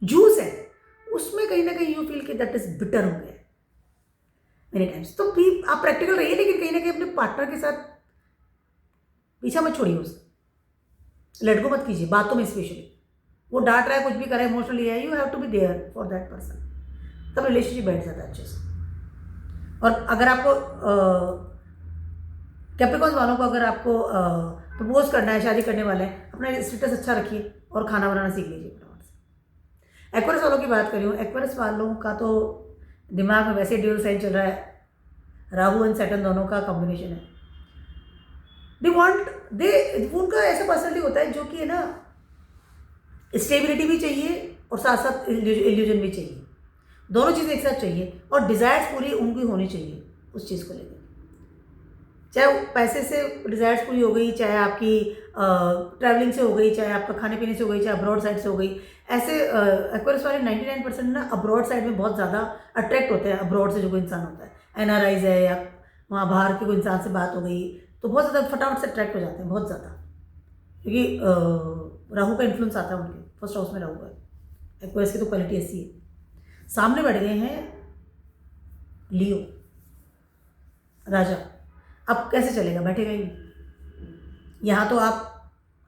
जूस है उसमें कहीं ना कहीं यू फील कि दैट इज बिटर हो गया मेनी टाइम्स। तो भी आप प्रैक्टिकल रहिए, लेकिन कहीं ना कहीं अपने पार्टनर के साथ पीछा मत छोड़िए, उससे लड़को मत कीजिए बातों में, स्पेशली वो डांट रहा है, कुछ भी करे, इमोशनली है, you have to be there for that person, तब रिलेशनशिप बैठ जाता है अच्छे से। और अगर आपको कैप्रिकॉर्न वालों को अगर आपको प्रपोज करना है, शादी करने वाले हैं, अपना स्टेटस अच्छा रखिए और खाना बनाना सीख लीजिए फटाफट से। एक्वेरियस वालों की बात कर रही हूँ, एक्वेरियस वालों का तो दिमाग में वैसे ड्यूल साइन चल रहा है, राहु एंड सैटर्न दोनों का कॉम्बिनेशन है। उनका ऐसा पर्सनलिटी होता है जो कि है ना, स्टेबिलिटी भी चाहिए और साथ साथ इल्यूजन भी चाहिए, दोनों चीज़ें एक साथ चाहिए, और डिज़ायर्स पूरी उनकी होनी चाहिए उस चीज़ को लेकर। चाहे पैसे से डिज़ायर्स पूरी हो गई, चाहे आपकी ट्रैवलिंग से हो गई, चाहे आपका खाने पीने से हो गई, चाहे अब्रॉड साइड से हो गई। ऐसे एक्वेरियस वाले 99% ना अब्रॉड साइड में बहुत ज़्यादा अट्रैक्ट होते हैं। अब्रॉड से जो कोई इंसान होता है, NRIs है, या वहाँ बाहर के कोई इंसान से बात हो गई तो बहुत ज़्यादा फटाफट से अट्रैक्ट हो जाते हैं, बहुत ज़्यादा, क्योंकि राहु का इन्फ्लुएंस आता है उनके फर्स्ट हाउस में। राहु का एक्वेरियस की तो क्वालिटी ऐसी है। सामने बैठ गए हैं लियो राजा, अब कैसे चलेगा, बैठेगा ही नहीं। यहाँ तो आप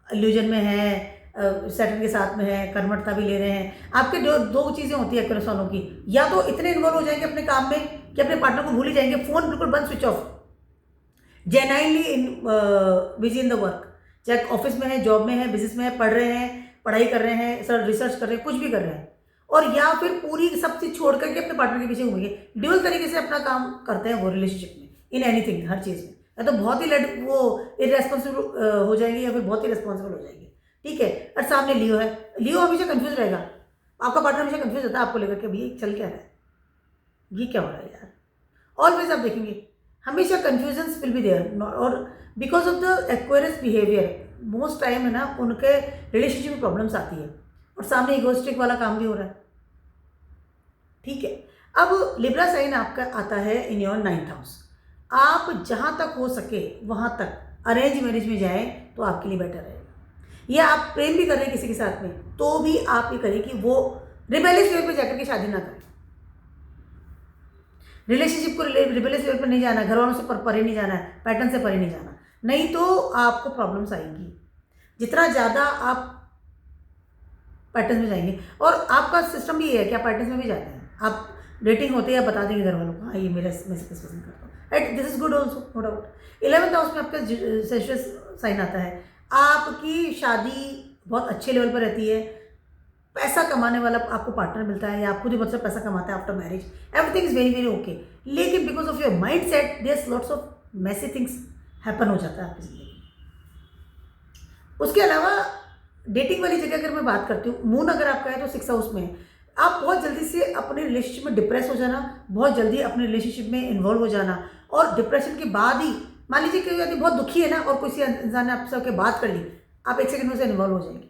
इल्यूजन में हैं, सैटर्न के साथ में है, कर्मठता भी ले रहे हैं। आपके जो दो चीज़ें होती है एक्वेरियस वालों की, या तो इतने इन्वॉल्व हो जाएंगे अपने काम में कि अपने पार्टनर को भूल ही जाएंगे, फ़ोन बिल्कुल बंद, switch off, genuinely busy in the work, चाहे ऑफिस में है, जॉब में है, बिजनेस में है, पढ़ रहे हैं, पढ़ाई कर रहे हैं, सर रिसर्च कर रहे हैं, कुछ भी कर रहे हैं, और या फिर पूरी सब चीज़ छोड़ करके अपने पार्टनर के पीछे घूमेंगे। ड्यूअल तरीके से अपना काम करते हैं वो रिलेशनशिप में, इन एनीथिंग, हर चीज़ में। या तो बहुत ही वो इरेस्पॉन्सिबल हो जाएंगे, या फिर बहुत ही रिस्पॉन्सिबल हो जाएंगे, ठीक है। और सामने लियो है, लियो हमेशा कंफ्यूज रहेगा, आपका पार्टनर हमेशा कंफ्यूज होता है आपको लेकर के, भैया चल क्या रहा है, ये क्या हो रहा है यार। ऑलवेज आप देखेंगे हमेशा कन्फ्यूजन्स विल बी देयर, और because of the Aquarius behaviour most time है ना, उनके रिलेशनशिप में प्रॉब्लम्स आती है, और सामने इगोस्टिक वाला काम भी हो रहा है, ठीक है। अब लिब्रा साइन आपका आता है इन योर 9th हाउस। आप जहाँ तक हो सके वहाँ तक अरेंज मैरिज में जाएं तो आपके लिए बेटर रहेगा, या आप प्रेम भी कर रहे हैं किसी के साथ में तो भी आप ये करें कि वो रिबेलियस लेवल पे जाकर के शादी ना करें। रिलेशनशिप को रिबेलियस लेवल पर नहीं जाना है, घर वालों से परे नहीं जाना है, पैटर्न से परे नहीं जाना, नहीं तो आपको प्रॉब्लम्स आएंगी। जितना ज़्यादा आप पैटर्न में जाएंगे, और आपका सिस्टम भी ये है कि आप पैटर्न में भी जाते हैं, आप डेटिंग होते हैं, आप बता देंगे घर वालों को, हाँ ये मेरा मैं किस पसंद करता हूँ, right, this is good also, no doubt. 11th house में आपका सेंशियस साइन आता है, आपकी शादी बहुत अच्छे लेवल पर रहती है, पैसा कमाने वाला आपको पार्टनर मिलता है, या आप खुद ही बहुत सा पैसा कमाते हैं after marriage, everything is very very okay. लेकिन because of your mind set there lots of messy things happen हो जाता है आपकी जिंदगी में। उसके अलावा डेटिंग वाली जगह अगर मैं बात करती हूँ, मून अगर आपका है तो 6th हाउस में है, आप बहुत जल्दी से अपने रिलेशनशिप में डिप्रेस हो जाना, बहुत जल्दी अपने रिलेशनशिप में इन्वॉल्व हो जाना, और डिप्रेशन के बाद ही मान लीजिए कि यदि बहुत दुखी है ना और किसी इंसान ने आपसे होकर बात कर ली, आप 1 सेकंड में से इन्वॉल्व हो जाएंगे,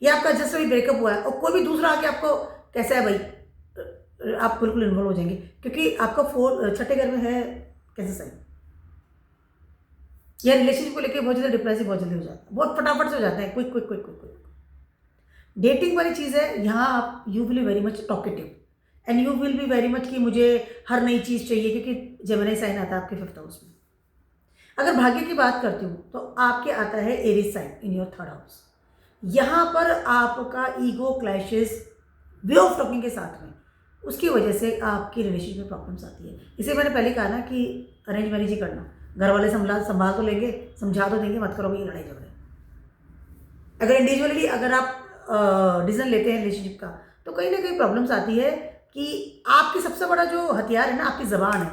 या आपका जस्ट अभी ब्रेकअप हुआ है और कोई भी दूसरा आके आपको कैसा है भाई, आप बिल्कुल इन्वॉल्व हो जाएंगे, क्योंकि आपका 6ठे घर में है कैसे साइन, या रिलेशनशिप को लेकर बहुत ज़्यादा डिप्रेसिव बहुत जल्दी हो जाता है, बहुत फटाफट से हो जाता है, quick quick quick quick quick. Dating वाली चीज़ है, यहाँ आप you will be very much talkative and you will be very much कि मुझे हर नई चीज़ चाहिए, क्योंकि जेमिनी साइन आता है आपके 5th हाउस में। अगर भाग्य की बात करती हूँ तो आपके आता है Aries sign in your 3rd house. यहाँ पर आपका ego clashes way of talking के साथ में, उसकी वजह से आपकी रिलेशनशिप में प्रॉब्लम्स आती है। इसे मैंने पहले कहा ना कि अरेंज मैरिज ही करना, घर वाले संभाल तो लेंगे, समझा तो देंगे, मत करो भाई लड़ाई झगड़े। अगर इंडिविजुअली अगर आप डिसीजन लेते हैं रिलेशनशिप का, तो कहीं ना कहीं प्रॉब्लम्स आती है कि आपकी सबसे बड़ा जो हथियार है ना, आपकी ज़बान है।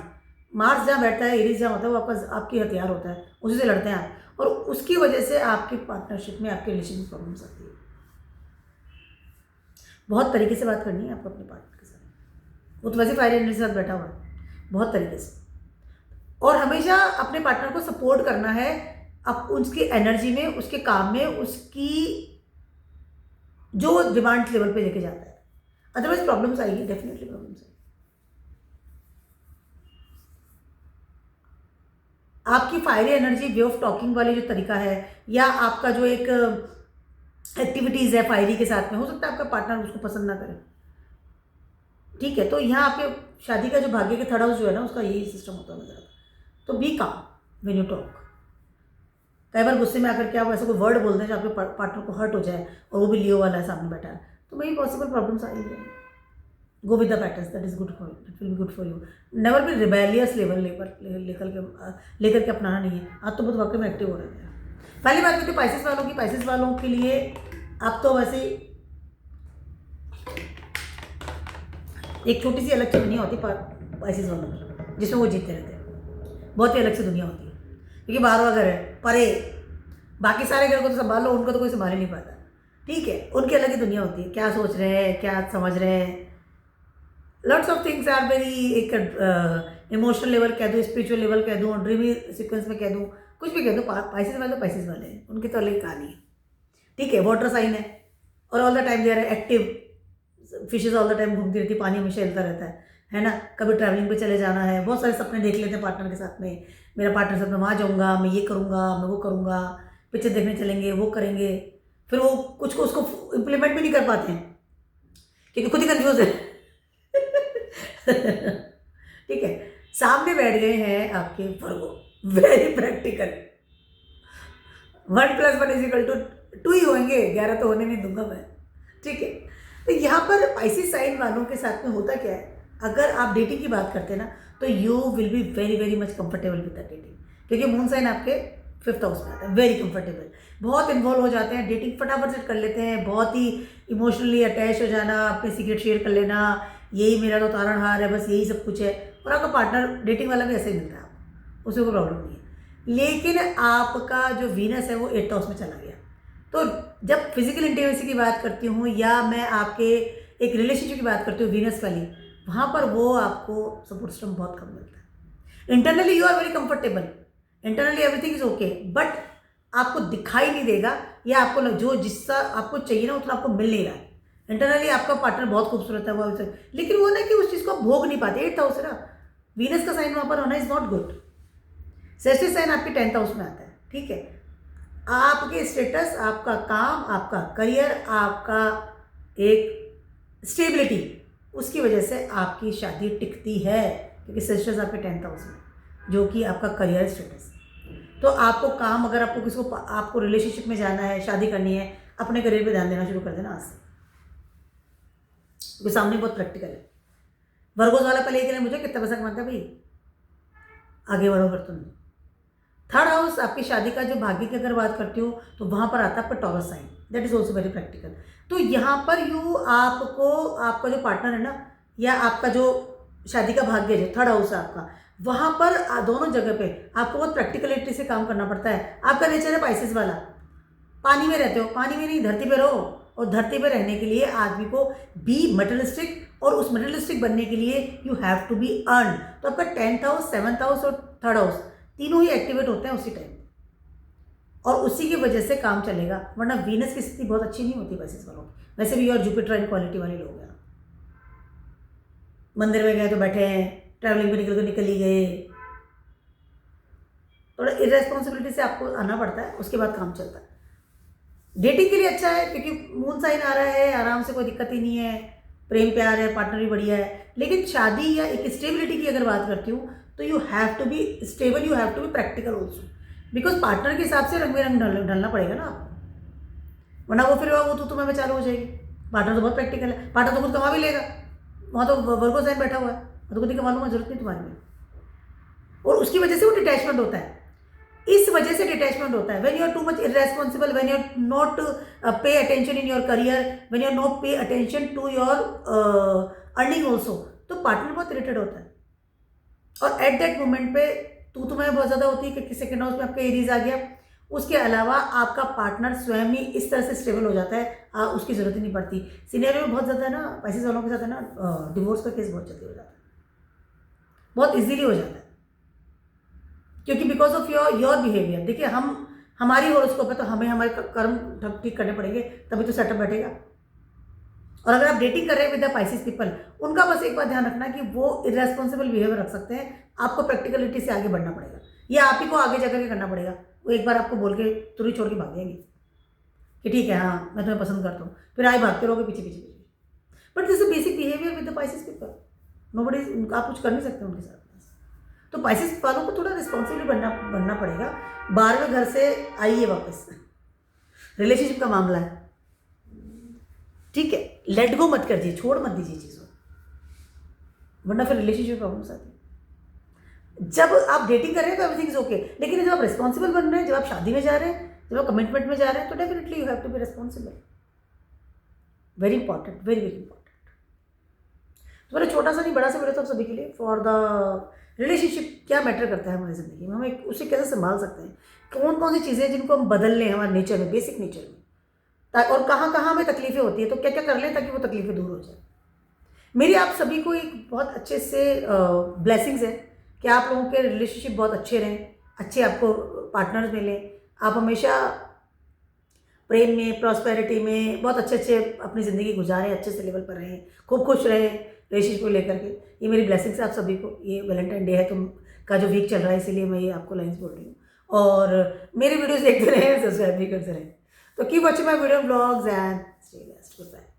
मार्स जहाँ बैठता है, एरीज जहाँ होता है, वो आपकी हथियार होता है, उसी से लड़ते हैं आप, और उसकी वजह से आपकी पार्टनरशिप में, आपके रिलेशन में प्रॉब्लम्स आती है। बहुत तरीके से बात करनी है आपको अपने पार्टनर के साथ। वो तो वैसे फायर एनर्जी के साथ बैठा हुआ है, बहुत तरीके से। और हमेशा अपने पार्टनर को सपोर्ट करना है, अब उसकी एनर्जी में, उसके काम में, उसकी जो डिमांड लेवल पे लेके जाता है। अदरवाइज प्रॉब्लम्स आएगी, डेफिनेटली प्रॉब्लम्स आएगी। आपकी fiery energy, way of talking वाली जो तरीका है, या आपका जो एक एक्टिविटीज़ है फायरी के साथ में, हो सकता है आपका पार्टनर उसको पसंद ना करे, ठीक है। तो यहाँ आपके शादी का जो भाग्य के थर्ड हाउस जो है ना, उसका यही सिस्टम होता है नजर आता है। तो बी काम व्हेन यू टॉक। कई बार गुस्से में आकर के आप ऐसा कोई वर्ड बोलते हैं जो आपके पार्टनर को हर्ट हो जाए, और वो भी लियो वाला है, सामने बैठा है, तो वही पॉसिबल प्रॉब्लम्स आएंगे। Go with the patterns, that is good for you, that will be good for you. Never be rebellious level लेकर के अपनाना नहीं है। आप तो बहुत वाकई में एक्टिव हो रहे हैं। पहली बात करते पाइसेस वालों की। पाइसेस वालों के लिए आप तो वैसे एक छोटी सी अलग सी दुनिया होती है पाइसेस वालों की, जिसमें वो जीतते रहते हैं। बहुत ही अलग सी दुनिया होती है, क्योंकि बाहर घर है परे, बाकी सारे घर को तो संभाल लो, उनको तो कोई संभाल ही नहीं पाता, ठीक है। उनकी अलग ही दुनिया होती है, क्या सोच रहे हैं, क्या समझ रहे हैं। Lots of things are very, एक इमोशनल लेवल कह दूँ, स्पिरिचुअल लेवल कह दूँ, ड्रीमी सीक्वेंस में कह दूँ, कुछ भी कह दूँ, पाइसेस वाले हैं, उनकी तो अलग कहानी है, ठीक है। वाटर साइन है, और all the time they are active. Fishes all the time घूमती रहती है, पानी हमेशा हिलता रहता है ना। कभी ट्रैवलिंग पे चले जाना है, बहुत सारे सपने देख लेते हैं पार्टनर के साथ में। मेरा पार्टनर साथ में वहाँ जाऊँगा, मैं ये करूँगा, मैं वो करूँगा, पिक्चर देखने चलेंगे, वो करेंगे। फिर वो कुछ को उसको इम्प्लीमेंट भी नहीं कर पाते हैं, क्योंकि खुद ही कन्फ्यूज है ठीक है। सामने बैठ गए हैं आपके वर्गो, वेरी प्रैक्टिकल। 1 + 1 = 2 ही होंगे, 11 तो होने नहीं दूंगा मैं, ठीक है। तो यहाँ पर पाइसेस साइन वालों के साथ में होता क्या है, अगर आप डेटिंग की बात करते हैं ना, तो you will be very very much comfortable with the dating, क्योंकि मून साइन आपके 5th हाउस में आता है। वेरी कंफर्टेबल, बहुत इन्वॉल्व हो जाते हैं, डेटिंग फटाफट से कर लेते हैं, बहुत ही इमोशनली अटैच हो जाना, अपने सीक्रेट शेयर कर लेना, यही मेरा तो तारणहार है, बस यही सब कुछ है। और आपका पार्टनर डेटिंग वाला भी ऐसे ही मिलता है आपको, उसमें कोई प्रॉब्लम नहीं है। लेकिन आपका जो वीनस है वो 8th हाउस में चला गया, तो जब फिजिकल इंटीमेसी की बात करती हूँ, या मैं आपके एक रिलेशनशिप की बात करती हूँ वीनस वाली, वहाँ पर वो आपको सपोर्ट सिस्टम बहुत कम मिलता है। Internally you are very comfortable, internally everything is okay, but आपको दिखाई नहीं देगा, या आपको जो जिसका आपको चाहिए ना उतना आपको मिल नहीं रहा है। इंटरनली आपका पार्टनर बहुत खूबसूरत है, वो लेकिन वो ना कि उस चीज़ को भोग नहीं पाते। 8th हाउस है ना, वीनस का साइन वहाँ पर होना इज नॉट गुड। सेस्टिस साइन आपके 10th हाउस में आता है, ठीक है। आपके स्टेटस, आपका काम, आपका करियर, आपका एक स्टेबिलिटी, उसकी वजह से आपकी शादी टिकती है, क्योंकि सेस्टिस आपके 10th हाउस में, जो कि आपका करियर स्टेटस। तो आपको काम, अगर आपको किसी को, आपको रिलेशनशिप में जाना है, शादी करनी है, अपने करियर पे ध्यान देना शुरू कर देना आज से, क्योंकि सामने बहुत प्रैक्टिकल है। वर्गोस वाला पहले के लिए मुझे कितना पैसा कमाता है भाई, आगे बढ़ो फिर तुम। 3rd हाउस आपकी शादी का जो भाग्य की अगर बात करती हूँ, तो वहाँ पर आता है आपका Taurus sign, that is also very practical. तो यहाँ पर आपको, आपका जो पार्टनर है ना, या आपका जो शादी का भाग्य है, 3rd हाउस है आपका, वहाँ पर दोनों जगह पे आपको बहुत प्रैक्टिकलिटी से काम करना पड़ता है। आपका नेचर है पाइसेस वाला, पानी में रहते हो, पानी में नहीं धरती पे रहो, और धरती पे रहने के लिए आदमी को बी मटेरियलिस्टिक, और उस मटेरियलिस्टिक बनने के लिए you have to be earn. तो आपका 10th हाउस, 7th हाउस और 3rd हाउस तीनों ही एक्टिवेट होते हैं उसी टाइम, और उसी की वजह से काम चलेगा। वरना वीनस की स्थिति बहुत अच्छी नहीं होती पाइसेस वालों की। वैसे भी और जुपिटर इन क्वालिटी वाले लोग हैं, मंदिर में गए तो बैठे हैं, ट्रैवलिंग पे निकल ही गए, थोड़ा इरेस्पॉन्सिबिलिटी से आपको आना पड़ता है, उसके बाद काम चलता है। डेटिंग के लिए अच्छा है, क्योंकि मून साइन आ रहा है, आराम से, कोई दिक्कत ही नहीं है, प्रेम प्यार है, पार्टनर भी बढ़िया है। लेकिन शादी या एक स्टेबिलिटी की अगर बात करती हूँ, तो you have to be stable, you have to be practical also, because partner के हिसाब से रंग में रंग ढलना पड़ेगा ना आपको, वरना वो फिर वो तो तुम्हें चालू हो जाएगी। पार्टनर तो बहुत प्रैक्टिकल है, पार्टनर तो खुद कमा भी लेगा, वहाँ तो वर्गो साइन बैठा हुआ है, तो खुद ही कमा लूँगा, जरूरत नहीं तुम्हारी में। और उसकी वजह से वो डिटैचमेंट होता है। इस वजह से डिटैचमेंट होता है। When you are too much irresponsible, when you are not pay attention in your career, when you are not pay attention to your earning also, तो पार्टनर बहुत इरिटेड होता है। और एट दैट मोमेंट पे तुम्हें बहुत ज़्यादा होती है कि सेकेंड हाउस में आपका एरीज आ गया। उसके अलावा आपका पार्टनर स्वयं ही इस तरह से स्टेबल हो जाता है, उसकी ज़रूरत ही नहीं पड़ती। सिनेरियो में बहुत ज़्यादा है ना, पैसे वालों के साथ है ना, डिवोर्स का केस बहुत जल्दी हो जाता है, बहुत इजीली हो जाता है, क्योंकि बिकॉज ऑफ योर बिहेवियर। देखिए, हमारी हॉरोस्कोप है तो हमें हमारे कर्म ठीक करने पड़ेंगे, तभी तो सेटअप बैठेगा। और अगर आप डेटिंग कर रहे हैं विद द पाइसेस पीपल, उनका बस एक बात ध्यान रखना कि वो इररेस्पॉन्सिबल बिहेवियर रख सकते हैं। आपको प्रैक्टिकलिटी से आगे बढ़ना पड़ेगा, या आप ही को आगे जाकर के करना पड़ेगा। वो एक बार आपको बोल के तुरंत छोड़ के भाग जाएंगे कि ठीक है, हाँ मैं तुम्हें पसंद करता हूँ, फिर आए भागते रहोगे पीछे पीछे पीछे। But this is basic behaviour with the Pisces people. Nobody, आप कुछ कर नहीं सकते उनके साथ। तो पाइसेस वालों को थोड़ा रिस्पॉन्सिबल बनना पड़ेगा। 12वें घर से आइए वापस, रिलेशनशिप का मामला है, ठीक है। लेट गो मत कर दीजिए, छोड़ मत दीजिए चीज़ों, वरना फिर रिलेशनशिप प्रॉब्लम्स आती है। जब आप डेटिंग कर रहे हैं तो एवरीथिंग इज ओके, लेकिन जब आप रिस्पॉन्सिबल बन रहे हैं, जब आप शादी में जा रहे हैं, जब आप कमिटमेंट में जा रहे हैं, तो definitely you have to be responsible. Very important, very very important. तो मेरा छोटा सा नहीं बड़ा सा वीडियो था आप सभी के लिए, फॉर द रिलेशनशिप क्या मैटर करता है हमारी ज़िंदगी में, हमें उसे कैसे संभाल सकते हैं, कौन कौन सी चीज़ें हैं जिनको हम बदल लें हमारे नेचर में, बेसिक नेचर में, और कहाँ कहाँ हमें तकलीफ़ें होती है, तो क्या क्या कर लें ताकि वो तकलीफ़ें दूर हो जाए। मेरी आप सभी को एक बहुत अच्छे से ब्लेसिंग्स है कि आप लोगों के रिलेशनशिप बहुत अच्छे रहें, अच्छे आपको पार्टनर्स मिलें, आप हमेशा प्रेम में, प्रॉस्पेरिटी में बहुत अच्छे अच्छे अपनी ज़िंदगी गुजारें, अच्छे से लेवल पर रहें, खूब खुश रहें रिलेशनशिप को लेकर के। ये मेरी ब्लेसिंग्स है आप सभी को। ये वैलेंटाइन डे है का जो वीक चल रहा है, इसीलिए मैं ये आपको लाइन्स बोल रही हूँ। और मेरी वीडियोस देखते रहें, सब्सक्राइब भी करते रहें। तो keep watching my video blogs and stay best. Good bye.